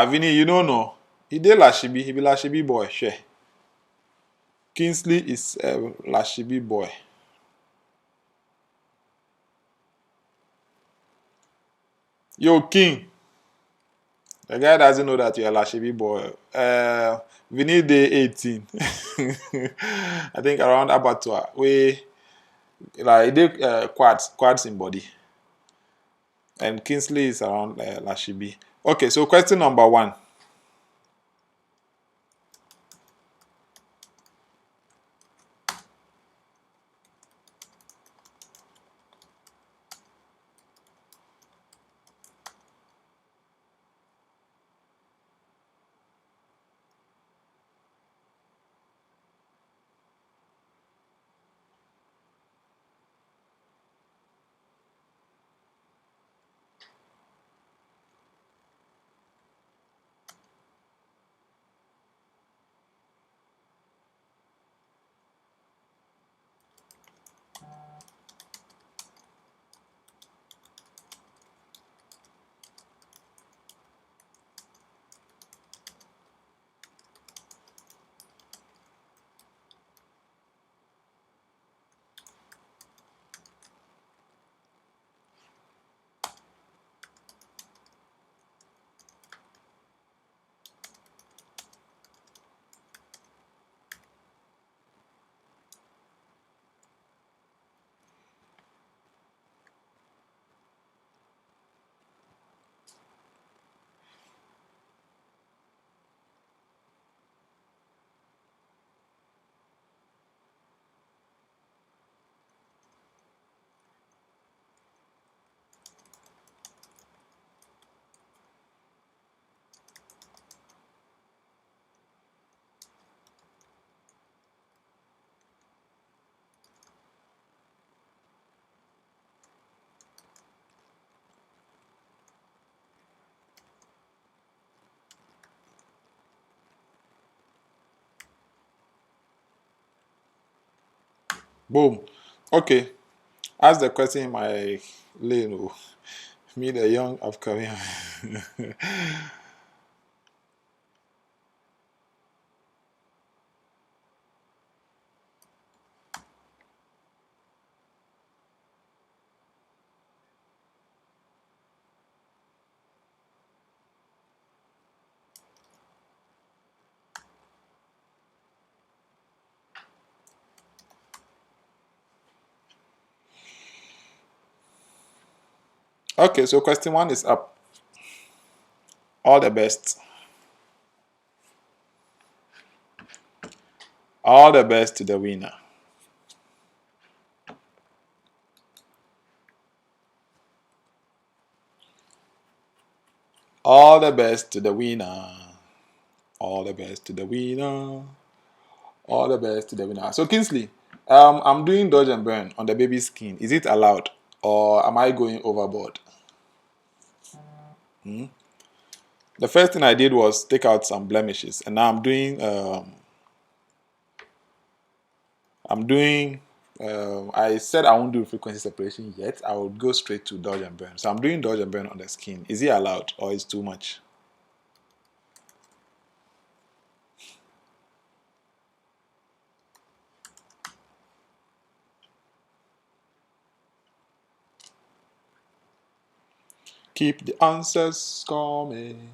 Vinny, you don't know. He did Lashibi. He be Lashibi boy, sure. Kingsley is a Lashibi boy. Yo, King. The guy doesn't know that you're a Lashibi boy. Vinny day 18. I think around Abattoir. We like they quads in body. And Kingsley is around Lashibi. Okay, so question number 1. Boom. Okay. Ask the question in my lane. Oh. Me, the young upcoming. Okay, so question one is up. All the best. All the best to the winner. All the best to the winner. All the best to the winner. All the best to the winner. So Kingsley, I'm doing dodge and burn on the baby's skin. Is it allowed, or am I going overboard? Hmm? The first thing I did was take out some blemishes, and now I'm doing. I'm doing. I said I won't do frequency separation yet. I would go straight to dodge and burn. So I'm doing dodge and burn on the skin. Is it allowed, or is too much? Keep the answers coming.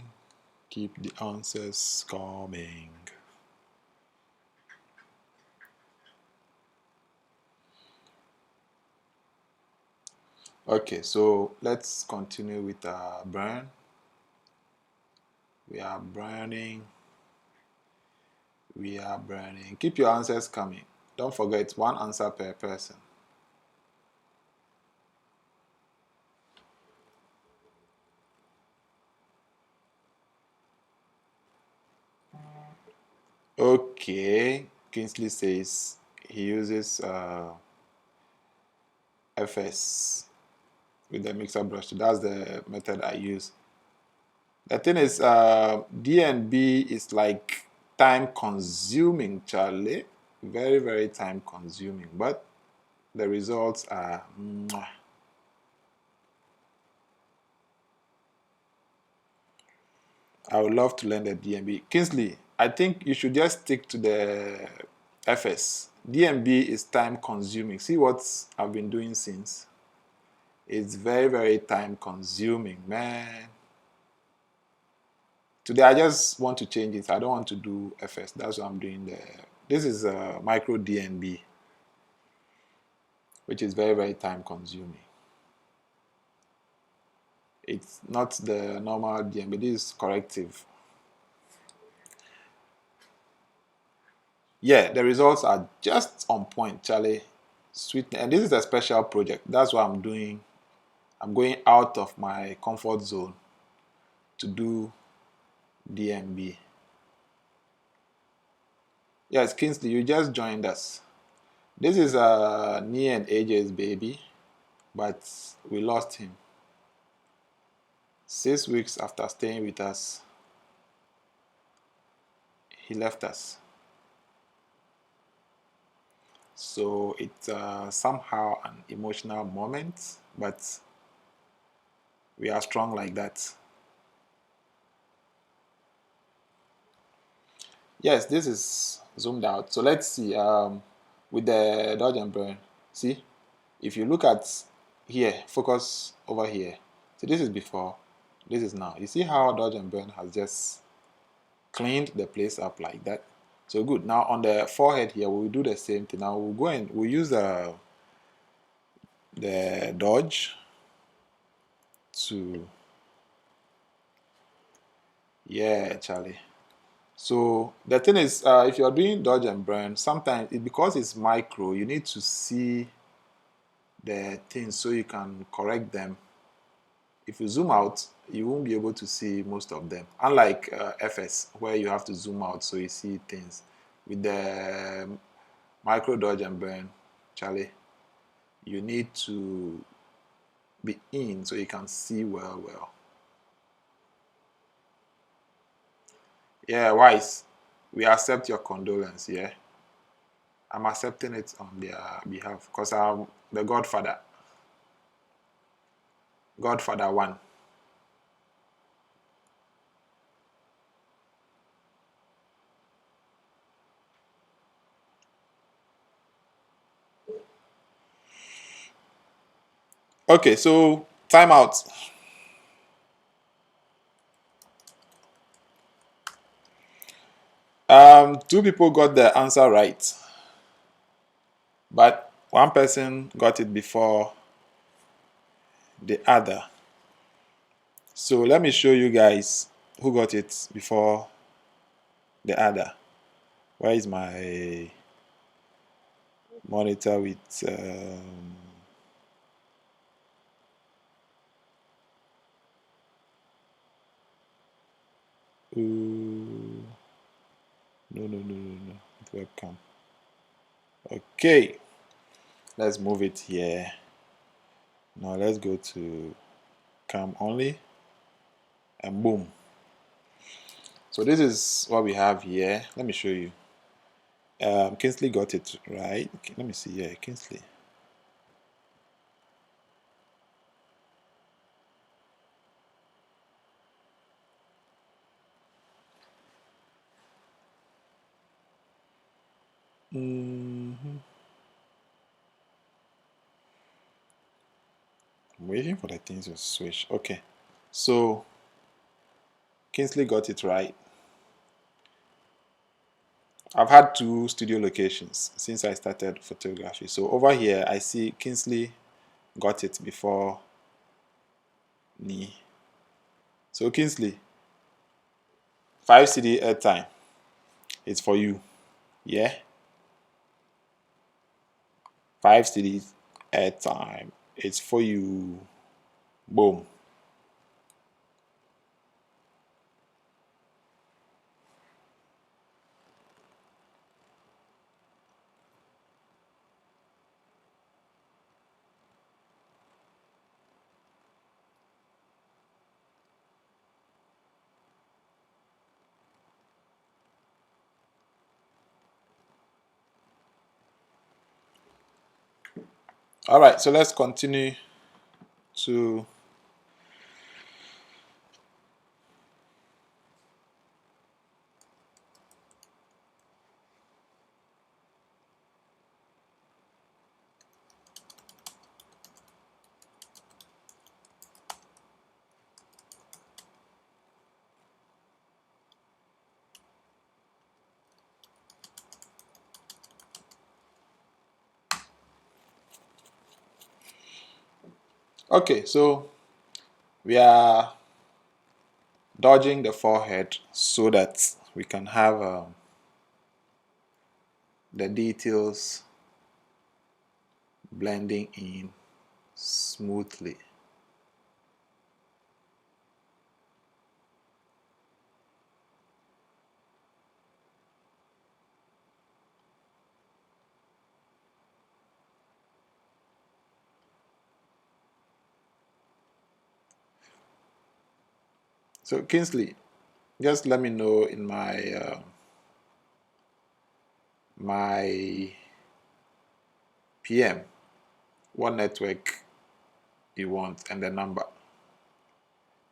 Keep the answers coming. Okay, so let's continue with burn. We are burning. We are burning. Keep your answers coming. Don't forget, one answer per person. Okay, Kingsley says he uses FS with the mixer brush. That's the method I use. The thing is, DNB is like time consuming, Charlie. Very, very time consuming. But the results are mwah. I would love to learn the DNB. Kingsley, I think you should just stick to the FS. DNB is time consuming. See what I've been doing since? It's very, very time consuming, man. Today I just want to change it. I don't want to do FS. That's what I'm doing there. This is a micro DNB, which is very, very time consuming. It's not the normal DNB. This is corrective. Yeah, the results are just on point, Charlie. Sweet. And this is a special project. That's what I'm doing. I'm going out of my comfort zone to do DMB. Yes, Kingsley, you just joined us. This is me and AJ's baby, but we lost him. 6 weeks after staying with us, he left us. So it's somehow an emotional moment, but we are strong like that. Yes, this is zoomed out. So let's see. With the dodge and burn, see, if you look at here, focus over here. So this is before, this is now. You see how dodge and burn has just cleaned the place up like that. So good. Now on the forehead here, we'll do the same thing. Now we'll go and we'll use the dodge to, yeah, Charlie. So the thing is, if you're doing dodge and burn, sometimes because it's micro, you need to see the things so you can correct them. If you zoom out, you won't be able to see most of them. Unlike FS, where you have to zoom out so you see things. With the micro dodge and burn, Charlie, you need to be in so you can see well. Yeah, Wise, we accept your condolence, yeah? I'm accepting it on their behalf because I'm the Godfather. Godfather 1. Okay, so time out. Two people got the answer right, but one person got it before the other. So let me show you guys who got it before the other. Where is my monitor with ooh, no, webcam. Okay, let's move it here. Now let's go to cam only and boom. So this is what we have here. Let me show you. Kingsley got it right. Okay, let me see here. Kingsley. I'm waiting for the things to switch. Okay. So Kingsley got it right. I've had 2 studio locations since I started photography. So over here, I see Kingsley got it before me. So Kingsley, 5 CD airtime. It's for you. Yeah? 5 CD airtime. It's for you. Boom. All right, so let's continue to okay, so we are dodging the forehead so that we can have the details blending in smoothly. So Kingsley, just let me know in my PM what network you want and the number,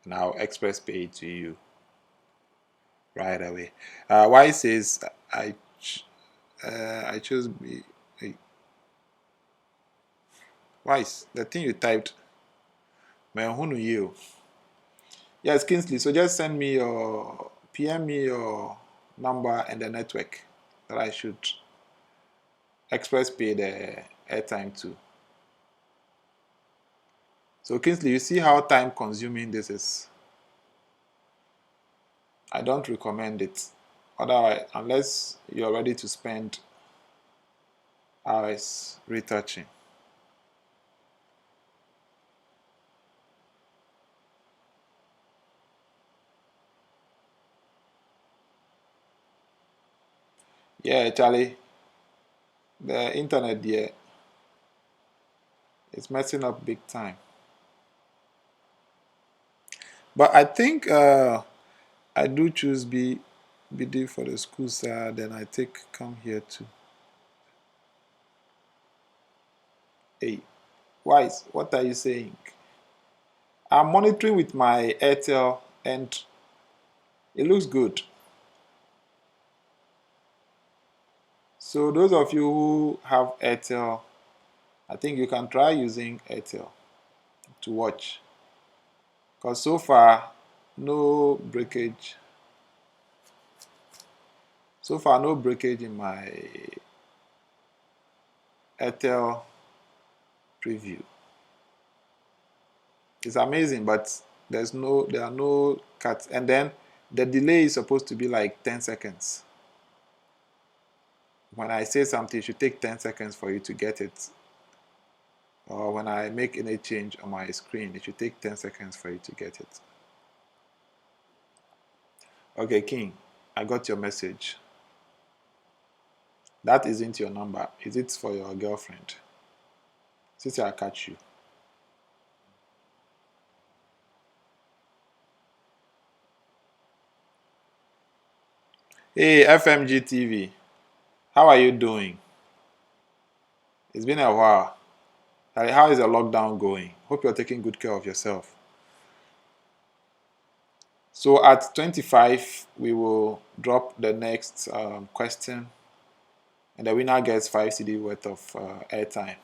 and I'll express pay it to you right away. Why says I chose B. Wise, the thing you typed, man, who knew you? Yes, Kingsley. So just send me your PM me your number and the network that I should express pay the airtime to. So Kingsley, you see how time consuming this is. I don't recommend it. Otherwise, unless you're ready to spend hours retouching. Yeah, Charlie, the internet there is messing up big time. But I think I do choose BD for the school side, then I take come here too. Hey, Wise, what are you saying? I'm monitoring with my Airtel and it looks good. So those of you who have Airtel, I think you can try using Airtel to watch. Because so far, no breakage. So far, no breakage in my Airtel preview. It's amazing, but there are no cuts. And then the delay is supposed to be like 10 seconds. When I say something, it should take 10 seconds for you to get it. Or when I make any change on my screen, it should take 10 seconds for you to get it. Okay, King, I got your message. That isn't your number. Is it for your girlfriend? Since I'll catch you. Hey, FMG TV. How are you doing? It's been a while. How is the lockdown going? Hope you're taking good care of yourself. So at 25, we will drop the next question, and the winner gets 5 CD worth of airtime.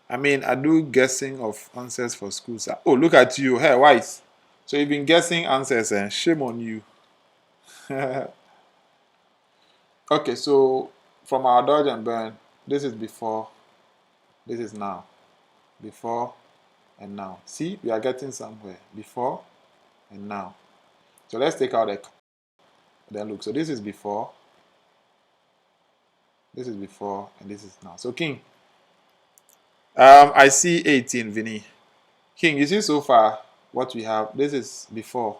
I mean, I do guessing of answers for schools. Oh, look at you. Hey, Wise. So you've been guessing answers, and shame on you. Okay, so from our dodge and burn, this is before, this is now. Before and now. See, we are getting somewhere. Before and now. So let's take out a then look. So this is before, and this is now. So King, I see 18, Vinny. King, you see so far what we have. This is before,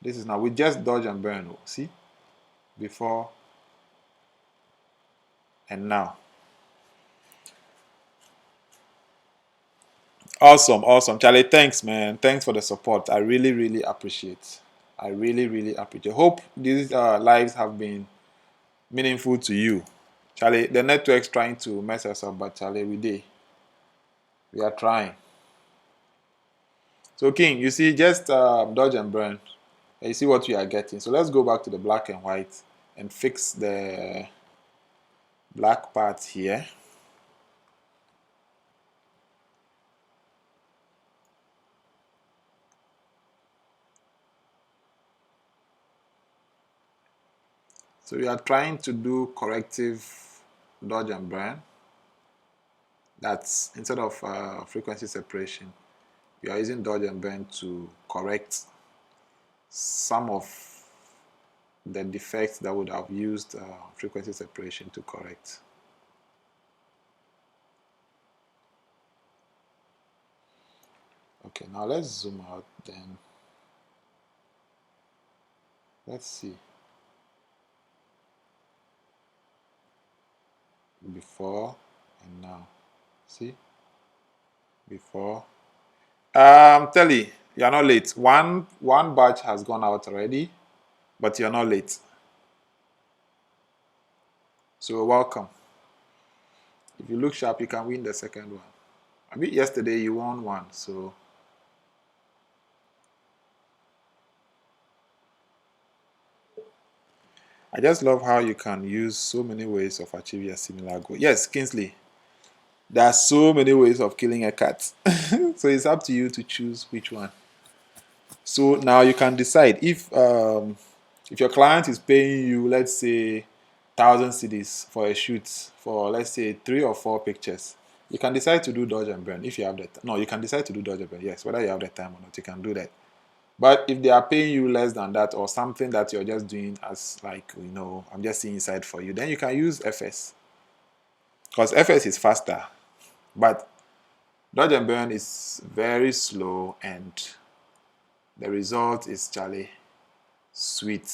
this is now. We just dodge and burn. See, before and now. Awesome, awesome. Charlie, thanks, man. Thanks for the support. I really, really appreciate. I really, really appreciate. Hope these lives have been meaningful to you. Charlie, the network's trying to mess us up, but Charlie, we are trying. So King, you see, just dodge and burn, and you see what we are getting. So let's go back to the black and white and fix the black part here. So we are trying to do corrective dodge and burn. That's instead of frequency separation, we are using dodge and burn to correct some of the defects that would have used frequency separation to correct. Okay, now let's zoom out then. Let's see. Before and now. See? Before. Telly, you're not late. One batch has gone out already, but you're not late. So welcome. If you look sharp, you can win the second one. I mean, yesterday you won one, so I just love how you can use so many ways of achieving a similar goal. Yes, Kingsley, there are so many ways of killing a cat. So it's up to you to choose which one. So now you can decide if your client is paying you, let's say, 1,000 cedis for a shoot for, let's say, 3 or 4 pictures. You can decide to do dodge and burn if you have that. No, you can decide to do dodge and burn. Yes, whether you have the time or not, you can do that. But if they are paying you less than that or something that you're just doing as like, I'm just seeing inside for you, then you can use FS. Because FS is faster. But dodge and burn is very slow and the result is, Charlie, sweet.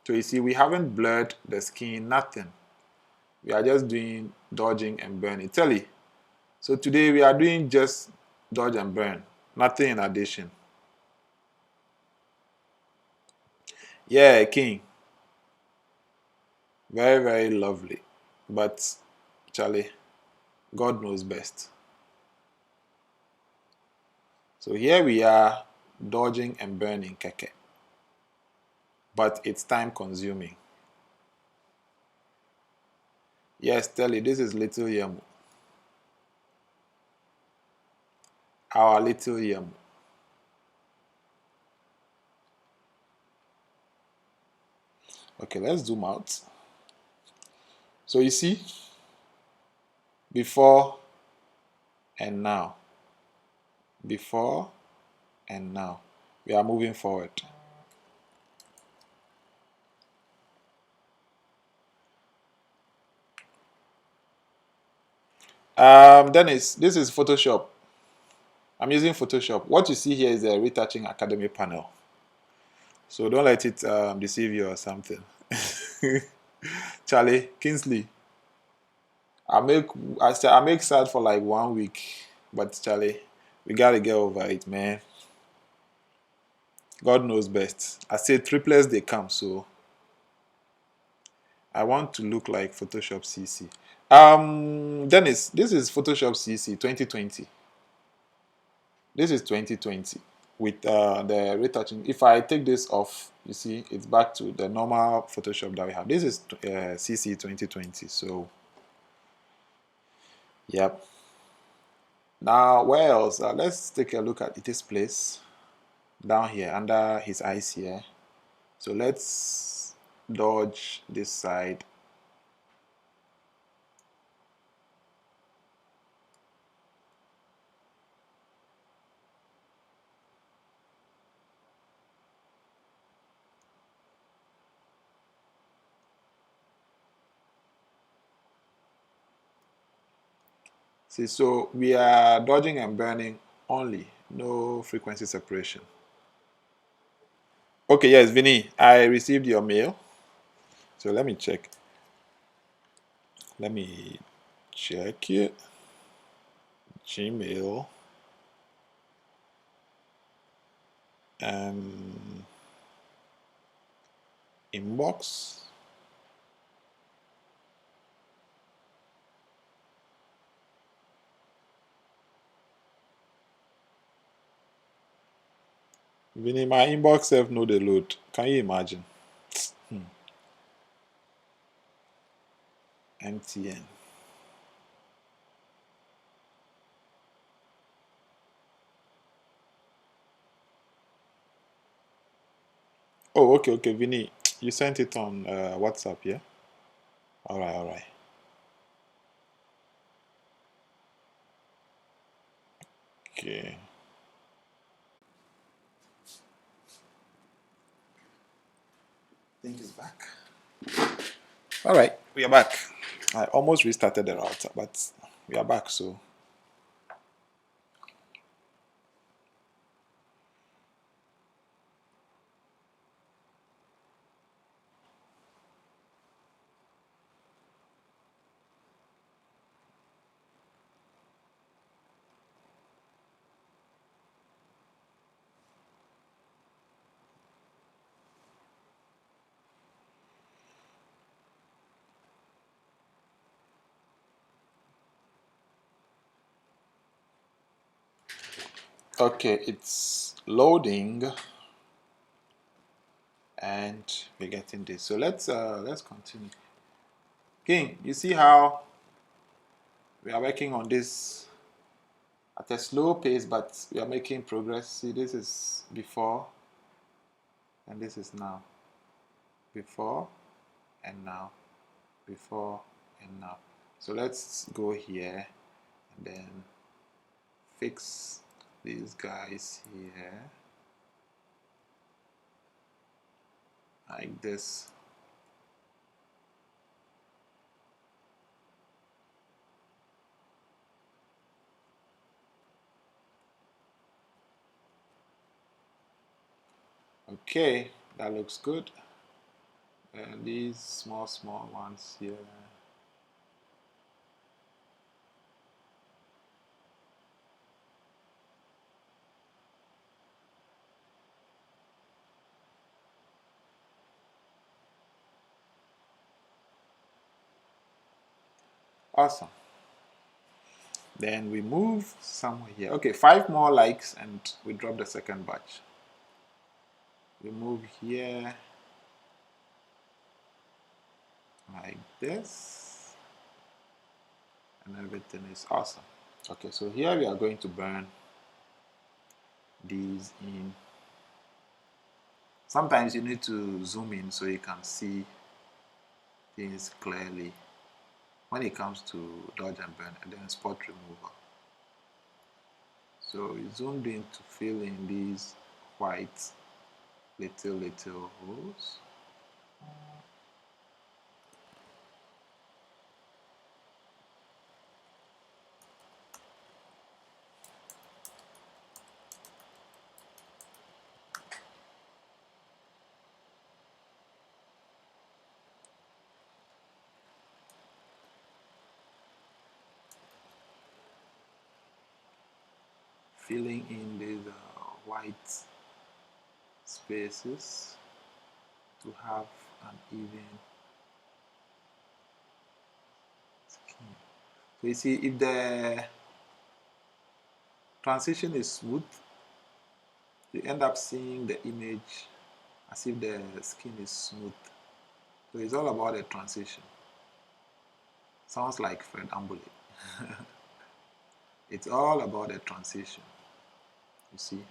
So you see, we haven't blurred the skin, nothing. We are just doing dodging and burning. Telly. So today we are doing just Dodge and burn. Nothing in addition. Yeah, king. Very, very lovely. But, Charlie, God knows best. So here we are dodging and burning keke. But it's time consuming. Yes, Telly, this is Little Yemu. Our Little Yemu. Okay, let's zoom out. So you see, before and now. Before and now. We are moving forward. Dennis, this is Photoshop. I'm using Photoshop. What you see here is a Retouching Academy panel. So don't let it deceive you or something. Charlie, Kingsley, I make sad for like 1 week, but Charlie, we gotta get over it, man. God knows best. I say triplets they come, so I want to look like Photoshop CC. Dennis, this is Photoshop CC 2020. This is 2020 with the retouching. If I take this off, you see, it's back to the normal Photoshop that we have. This is CC 2020. So, yep. Now, where else? Let's take a look at this place down here under his eyes here. So let's dodge this side. See, so we are dodging and burning only, no frequency separation. Okay, yes, Vinny, I received your mail. So let me check. Let me check it. Gmail. Inbox. Vinny, my inbox have no the load. Can you imagine? MTN. Oh, okay, okay, Vinny. You sent it on WhatsApp, yeah? Alright, alright. Okay. I think it's back. Alright, we are back. I almost restarted the router, but we are back, so. Okay, it's loading. And we're getting this. So let's continue. King, you see how we are working on this at a slow pace, but we are making progress. See, this is before, and this is now. Before and now. Before and now. So let's go here and then fix these guys here. Like this. Okay, that looks good. And these small ones here. Awesome. Then we move somewhere here. Okay, 5 more likes and we drop the second batch. We move here like this and everything is awesome. Okay, so here we are going to burn these in. Sometimes you need to zoom in so you can see things clearly when it comes to dodge and burn and then spot removal. So we zoomed in to fill in these white little holes. Filling in these white spaces to have an even skin. So you see, if the transition is smooth, you end up seeing the image as if the skin is smooth. So it's all about the transition. Sounds like Fred Ambuley. It's all about the transition, you see.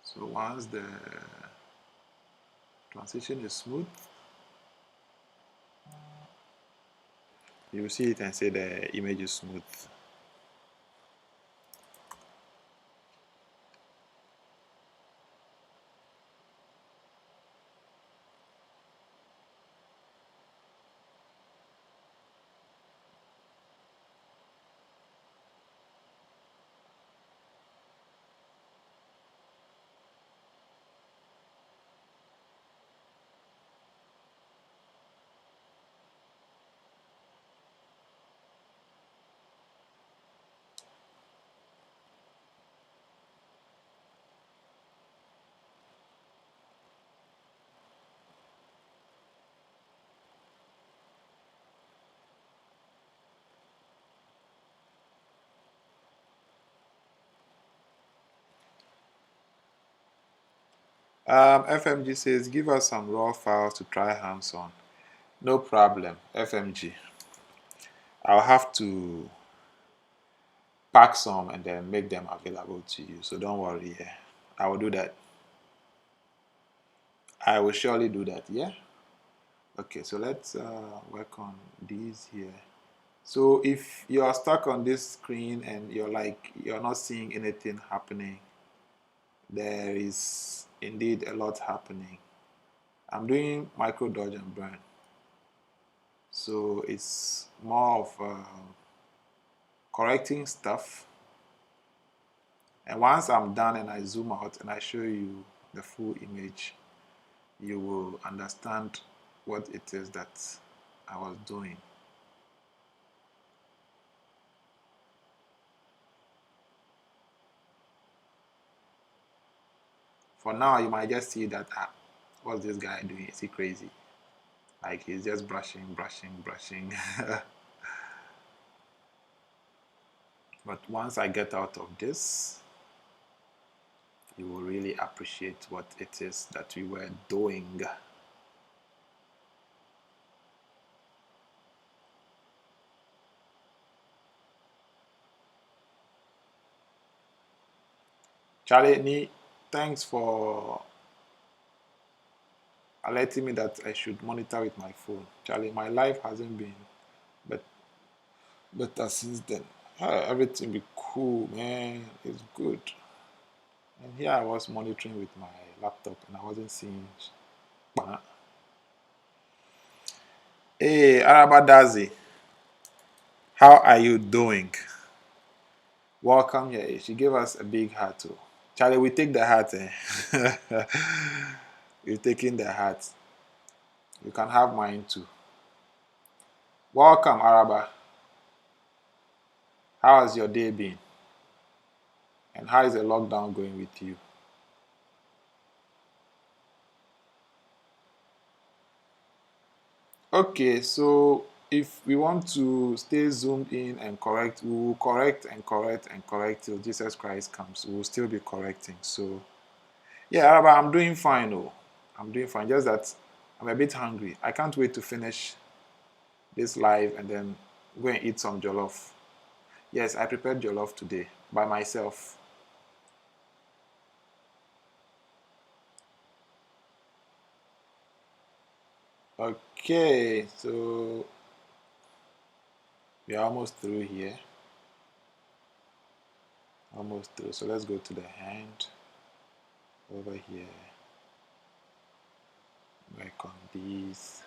So once the transition is smooth, you see it and say the image is smooth. FMG says, give us some raw files to try hands on. No problem, FMG. I'll have to pack some and then make them available to you. So don't worry. Yeah, I will do that. I will surely do that. Yeah. Okay. So let's work on these here. So if you are stuck on this screen and you're not seeing anything happening, there is indeed a lot happening. I'm doing micro dodge and burn. So it's more of correcting stuff. And once I'm done and I zoom out and I show you the full image, you will understand what it is that I was doing. For now, you might just see that, what's this guy doing? Is he crazy? Like he's just brushing. But once I get out of this, you will really appreciate what it is that we were doing. Charlie, thanks for alerting me that I should monitor with my phone. Charlie, my life hasn't been better since then. Everything be cool, man. It's good. And here I was monitoring with my laptop and I wasn't seeing. Hey, Arabadazi, how are you doing? Welcome here. She gave us a big heart too. Charlie, we take the heart. We're taking the heart. You can have mine too. Welcome, Araba. How has your day been? And how is the lockdown going with you? Okay, so if we want to stay zoomed in and correct, we will correct and correct and correct till Jesus Christ comes. We will still be correcting. So yeah, but I'm doing fine. Oh, I'm doing fine. Just that I'm a bit hungry. I can't wait to finish this live and then go and eat some jollof. Yes, I prepared jollof today by myself. Okay, so we are almost through here. Almost through. So let's go to the hand over here. Work on these.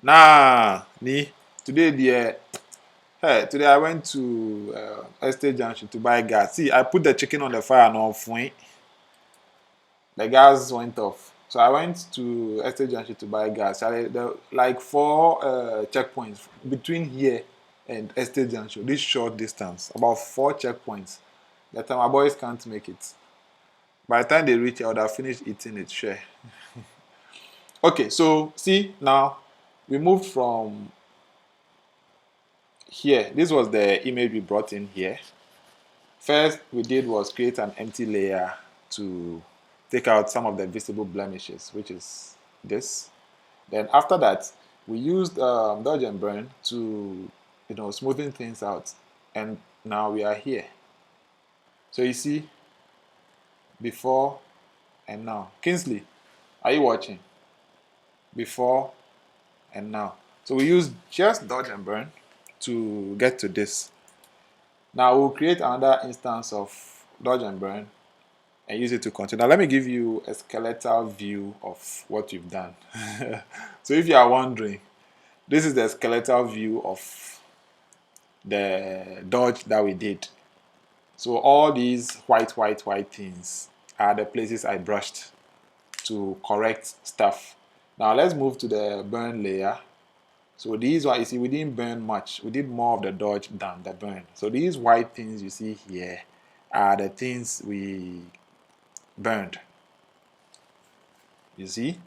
Nah, ni today the hey, today I went to Estate Junction to buy gas. See, I put the chicken on the fire and off when the gas went off. So I went to Estate Junction to buy gas. Like four checkpoints between here and Estate Junction. This short distance, about four checkpoints. That time my boys can't make it. By the time they reach, I would have finished eating it. Sure. Okay, so see now we moved from here. This was the image we brought in here. First we did was create an empty layer to take out some of the visible blemishes, which is this. Then after that, we used dodge and burn to, smoothen things out. And now we are here. So you see, before and now. Kingsley, are you watching? Before and now. So we use just dodge and burn to get to this. Now we'll create another instance of dodge and burn and use it to continue. Now let me give you a skeletal view of what you've done. So if you are wondering, this is the skeletal view of the dodge that we did. So all these white things are the places I brushed to correct stuff. Now let's move to the burn layer. So these one, you see, we didn't burn much. We did more of the dodge than the burn. So these white things you see here are the things we burned. You see?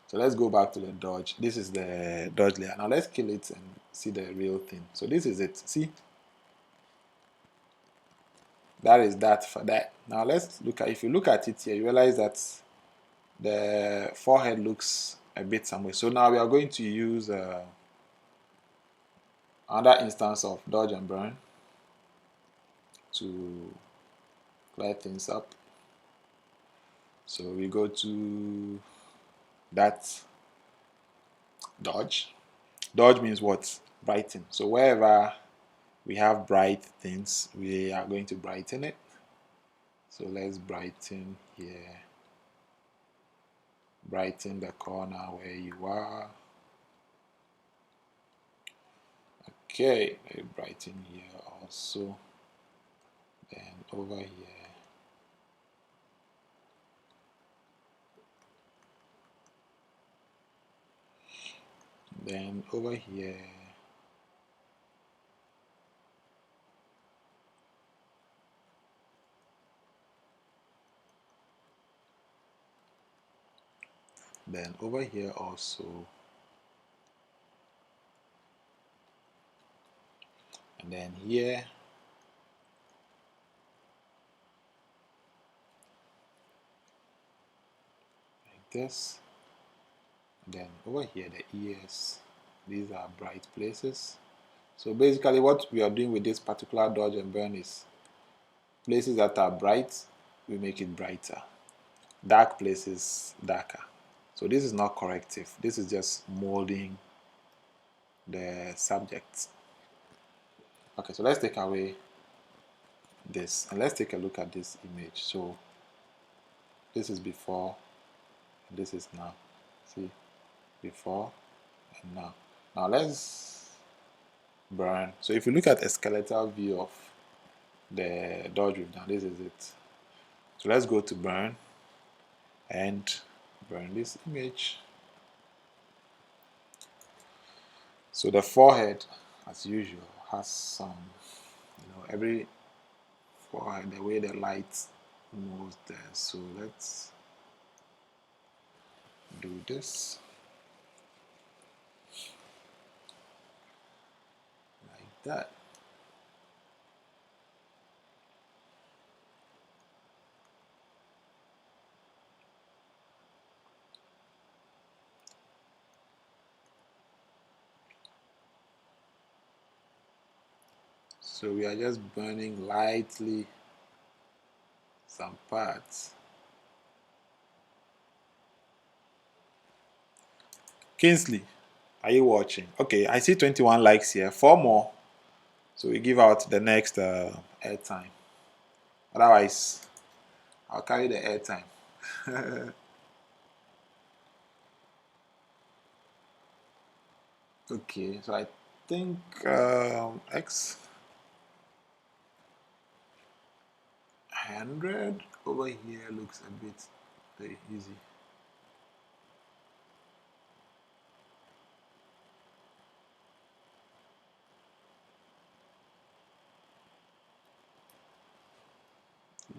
So let's go back to the dodge. This is the dodge layer. Now let's kill it and see the real thing. So this is it. See? That is that for that. Now let's look at, if you look at it here, you realize that the forehead looks a bit somewhere. So now we are going to use another instance of dodge and burn to clear things up. So we go to that dodge. Dodge means what? Brighten. So wherever we have bright things, we are going to brighten it. So let's brighten here. Brighten the corner where you are. Okay, brighten here also. Then over here. Then over here. Then over here also. And then here. Like this. And then over here, the ears. These are bright places. So basically what we are doing with this particular dodge and burn is places that are bright, we make it brighter. Dark places, darker. So this is not corrective. This is just molding the subject. Okay, so let's take away this and let's take a look at this image. So this is before, this is now. See, before and now. Now let's burn. So if you look at a skeletal view of the dodge we've done, this is it. So let's go to burn and burn this image. So the forehead, as usual, has some, every forehead, the way the light moves there. So let's do this like that. So we are just burning lightly some parts. Kingsley, are you watching? Okay, I see 21 likes here. 4 more. So we give out the next airtime. Otherwise, I'll carry the airtime. Okay, so I think X 100 over here looks a bit very easy.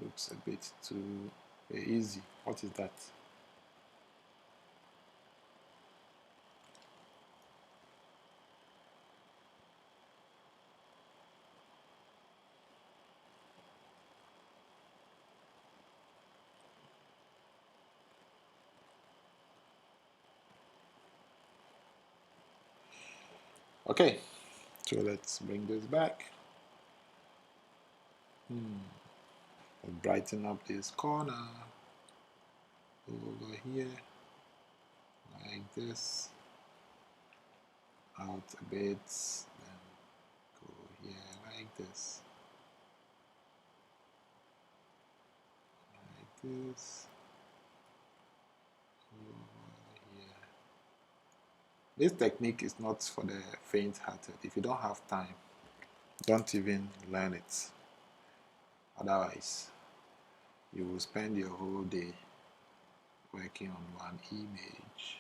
Looks a bit too easy. What is that? Okay, so let's bring this back. Let's brighten up this corner over here like this, out a bit, then go here like this, like this, over here. This technique is not for the faint-hearted. If you don't have time, don't even learn it. Otherwise, you will spend your whole day working on one image.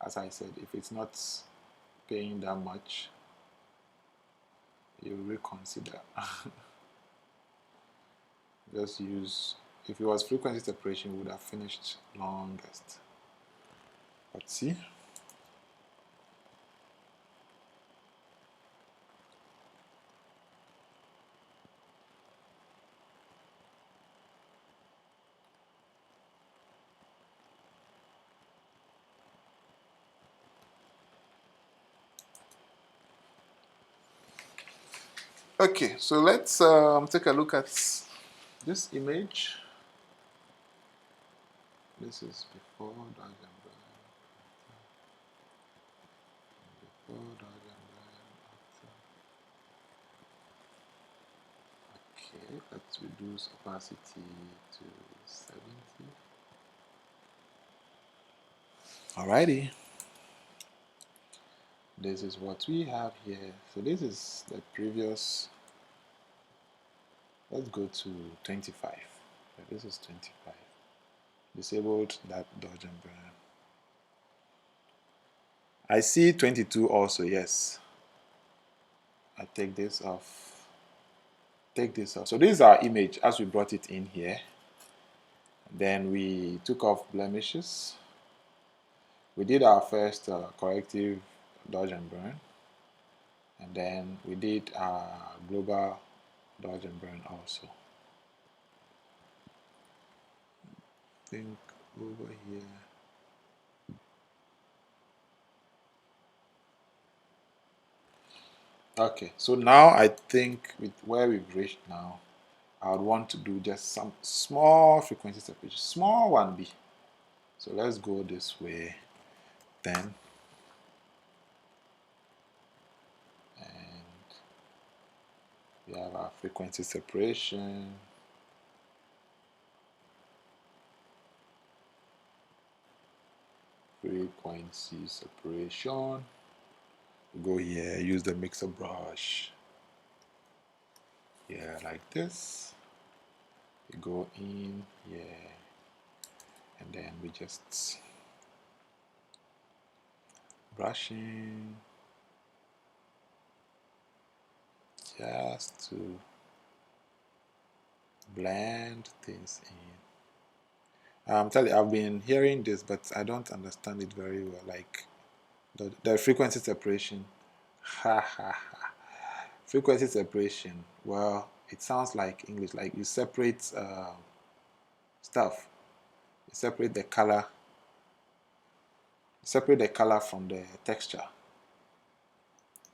As I said, if it's not paying that much, you reconsider. Just use, if it was frequency separation, we would have finished longest. But see? Okay, so let's take a look at this image. This is before Dodge and Burn. Before Dodge and Burn. Okay, let's reduce opacity to 70. Alrighty. This is what we have here. So this is the previous. Let's go to 25. This is 25. Disabled that Dodge and Burn. I see 22 also, yes. I take this off. Take this off. So this is our image as we brought it in here. Then we took off blemishes. We did our first corrective Dodge and Burn. And then we did our global Dodge and Burn also. I think over here. Okay, so now I think with where we've reached now, I would want to do just some small frequency separation, small 1B. So let's go this way then. And we have our frequency separation. Frequency separation. We go here, use the mixer brush. Yeah, like this. We go in here, and then we just Brushing just to blend things in. I'm telling you, I've been hearing this, but I don't understand it very well. Like the frequency separation. Ha ha ha. Frequency separation. Well, it sounds like English. Like you separate stuff. You separate the color from the texture.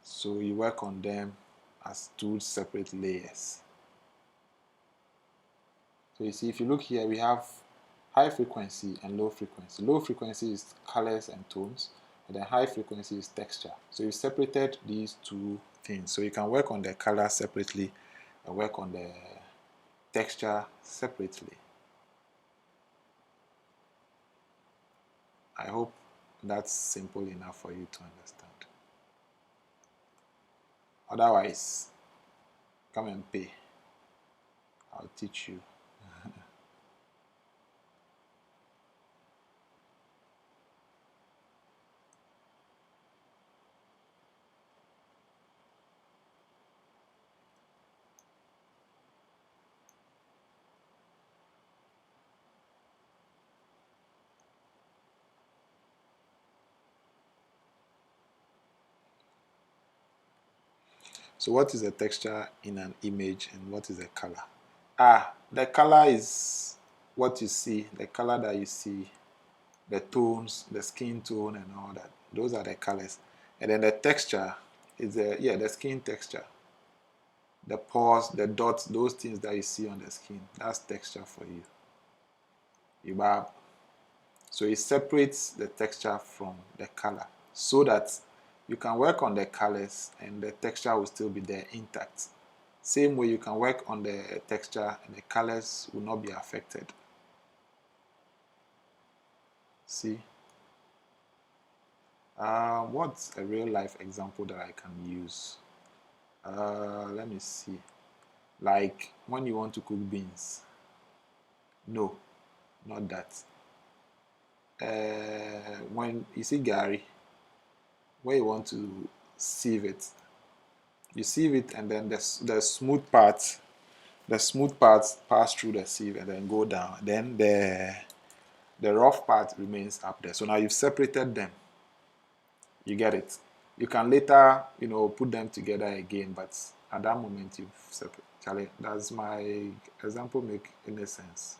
So you work on them as two separate layers. So you see, if you look here, we have high frequency and low frequency. Low frequency is colors and tones, and then high frequency is texture. So you separated these two things. So you can work on the color separately and work on the texture separately. I hope that's simple enough for you to understand. Otherwise, come and pay. I'll teach you. So what is the texture in an image and what is the color? The color is what you see, the color that you see, the tones, the skin tone and all that. Those are the colors. And then the texture is the skin texture. The pores, the dots, those things that you see on the skin, that's texture for you. So it separates the texture from the color so that you can work on the colors and the texture will still be there intact. Same way you can work on the texture and the colors will not be affected. See? What's a real life example that I can use? Let me see. Like when you want to cook beans. No, not that. When you see gari, when you want to sieve it, you sieve it and then the smooth parts pass through the sieve and then go down. Then the rough part remains up there. So now you've separated them. You get it. You can later, put them together again, but at that moment you've separated. Charlie, does my example make any sense?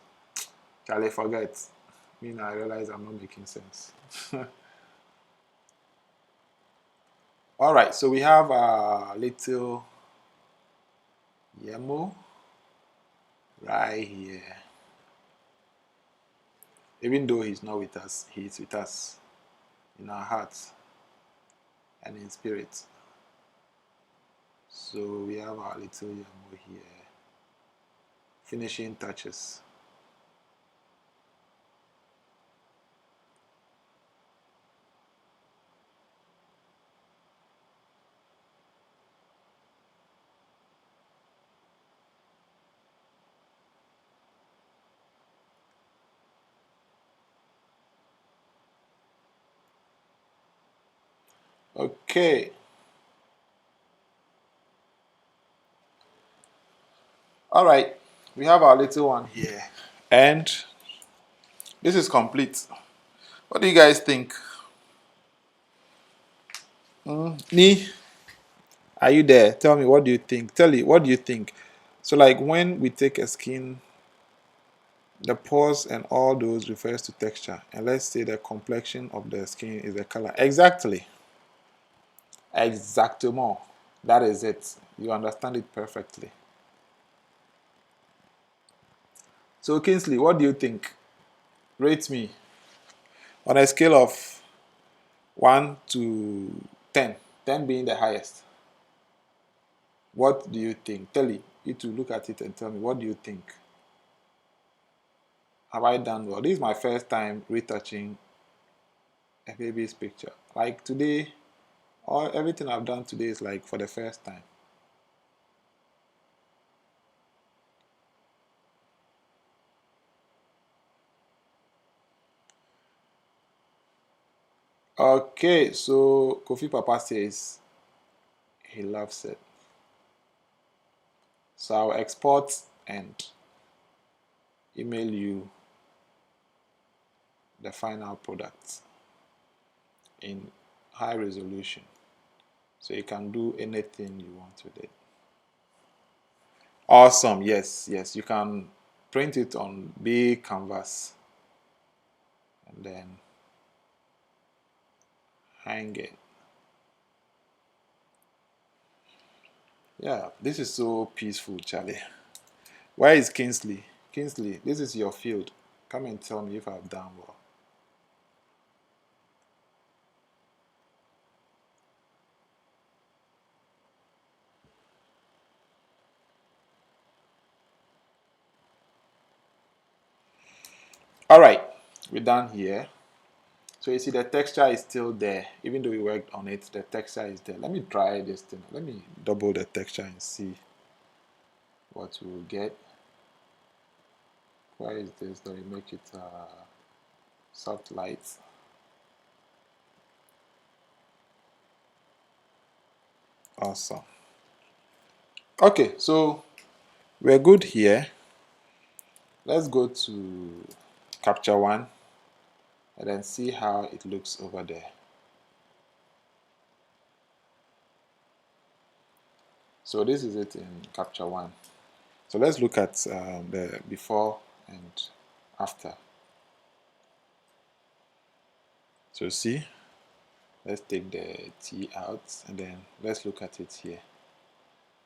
Charlie, forget. Me now I realize I'm not making sense. All right, so we have a little Yemo right here. Even though he's not with us, he's with us in our hearts and in spirit. So we have our little Yemo here. Finishing touches. Okay. All right. We have our little one here. And this is complete. What do you guys think? Ni, are you there? Tell me, what do you think? What do you think? So, like when we take a skin, the pores and all those refers to texture. And let's say the complexion of the skin is the color. Exactly. Exactement. That is it. You understand it perfectly. So, Kingsley, what do you think? Rate me on a scale of 1 to 10, 10 being the highest. What do you think? Tell me. You to look at it and tell me, what do you think? Have I done well? This is my first time retouching a baby's picture. Like today, everything I've done today is like for the first time. Okay, so Kofi Papa says he loves it. So I'll export and email you the final product in high resolution. So you can do anything you want with it. Awesome. Yes, yes. You can print it on big canvas and then hang it. Yeah, this is so peaceful, Charlie. Where is Kingsley? Kingsley, this is your field. Come and tell me if I've done well. All right, we're done here. So you see the texture is still there. Even though we worked on it, the texture is there. Let me try this thing. Let me double the texture and see what we'll get. Why is this? Let me make it soft light. Awesome. Okay, so we're good here. Let's go to capture one and then see how it looks over there. So this is it in capture one. So let's look at the before and after. So see, let's take the T out and then let's look at it here.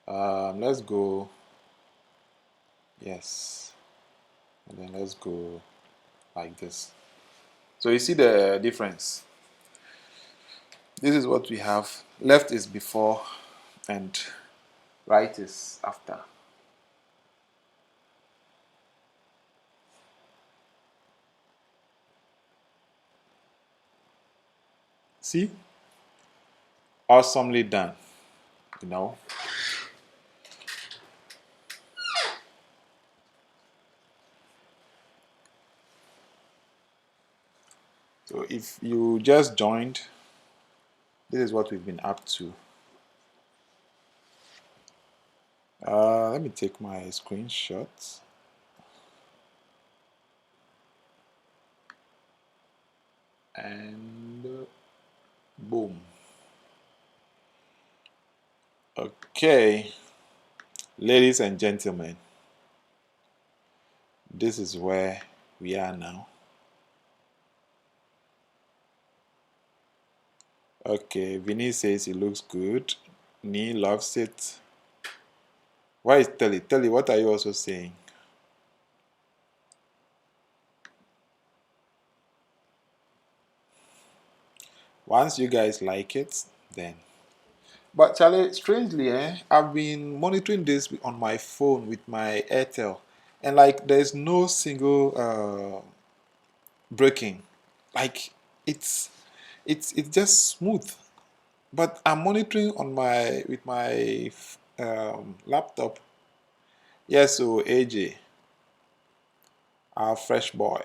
Let's go, yes, and then let's go like this. So you see the difference. This is what we have. Left is before and right is after. See? Awesomely done, you know. So if you just joined, this is what we've been up to. Let me take my screenshot. And boom. Okay, ladies and gentlemen, this is where we are now. Okay, Vinny says it looks good. Nee loves it. Why is Telly? Telly, what are you also saying? Once you guys like it, then. But Charlie, strangely, I've been monitoring this on my phone with my Airtel, and like there's no single breaking. Like it's it's just smooth. But I'm monitoring on my with my laptop. Yes, so AJ, our fresh boy.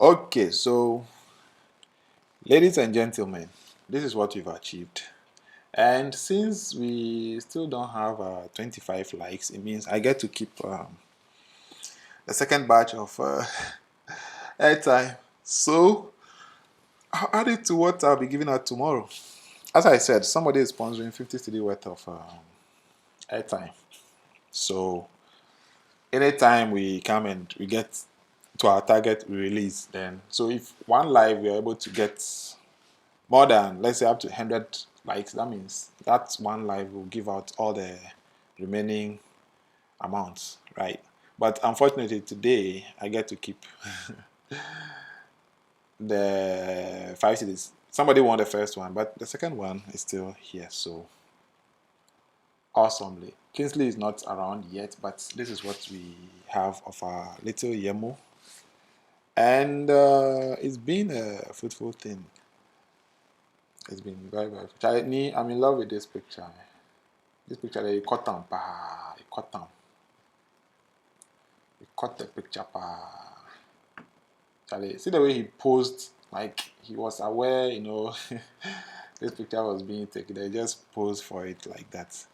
Okay, so ladies and gentlemen, this is what we've achieved. And since we still don't have 25 likes, it means I get to keep the second batch of airtime. So I'll add it to what I'll be giving out tomorrow. As I said, somebody is sponsoring 50 cedi worth of airtime. So anytime we come and we get to our target release, then so if one live we are able to get more than, let's say, up to 100 likes, that means that one live will give out all the remaining amounts, right? But unfortunately today I get to keep the 5 cedis. Somebody won the first one, but the second one is still here. So awesomely. Kingsley is not around yet, but this is what we have of our little Yemo. And it's been a fruitful thing. It's been very, very I'm in love with this picture. This picture, you cut them, you cut them. You cut the picture, Charlie, see the way he posed, like he was aware, this picture was being taken. They just posed for it like that.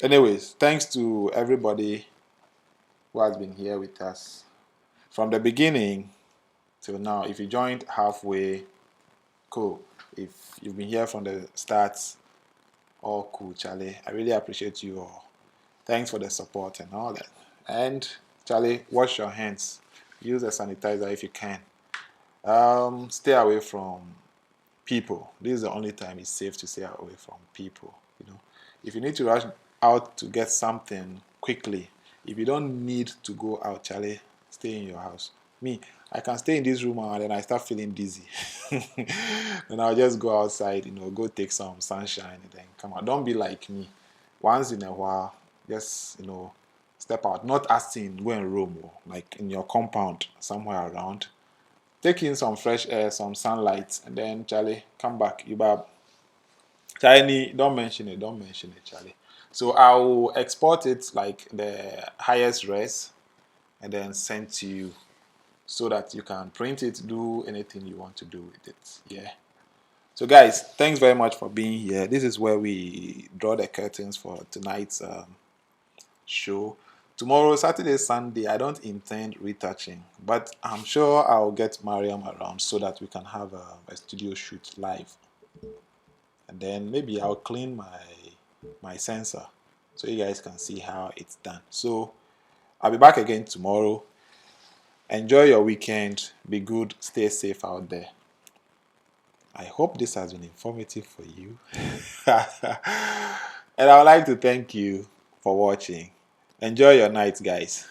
Anyways, thanks to everybody who has been here with us from the beginning till now. If you joined halfway, cool. If you've been here from the start, all cool, Charlie. I really appreciate you all. Thanks for the support and all that. And Charlie, wash your hands. Use a sanitizer if you can. Stay away from people. This is the only time it's safe to stay away from people. If you need to rush out to get something quickly, if you don't need to go out, Charlie, stay in your house. Me, I can stay in this room and then I start feeling dizzy. Then I'll just go outside, go take some sunshine and then come out. Don't be like me. Once in a while, just, step out. Not as in go and roam, like in your compound, somewhere around. Take in some fresh air, some sunlight, and then, Charlie, come back. You bab. Charlie, don't mention it. Don't mention it, Charlie. So I will export it like the highest res and then send to you so that you can print it, do anything you want to do with it. Yeah. So guys, thanks very much for being here. This is where we draw the curtains for tonight's show. Tomorrow, Saturday, Sunday, I don't intend retouching, but I'm sure I'll get Mariam around so that we can have a studio shoot live. And then maybe I'll clean my sensor so you guys can see how it's done. So I'll be back again tomorrow. Enjoy your weekend. Be good. Stay safe out there. I hope this has been informative for you. And I would like to thank you for watching. Enjoy your night, guys.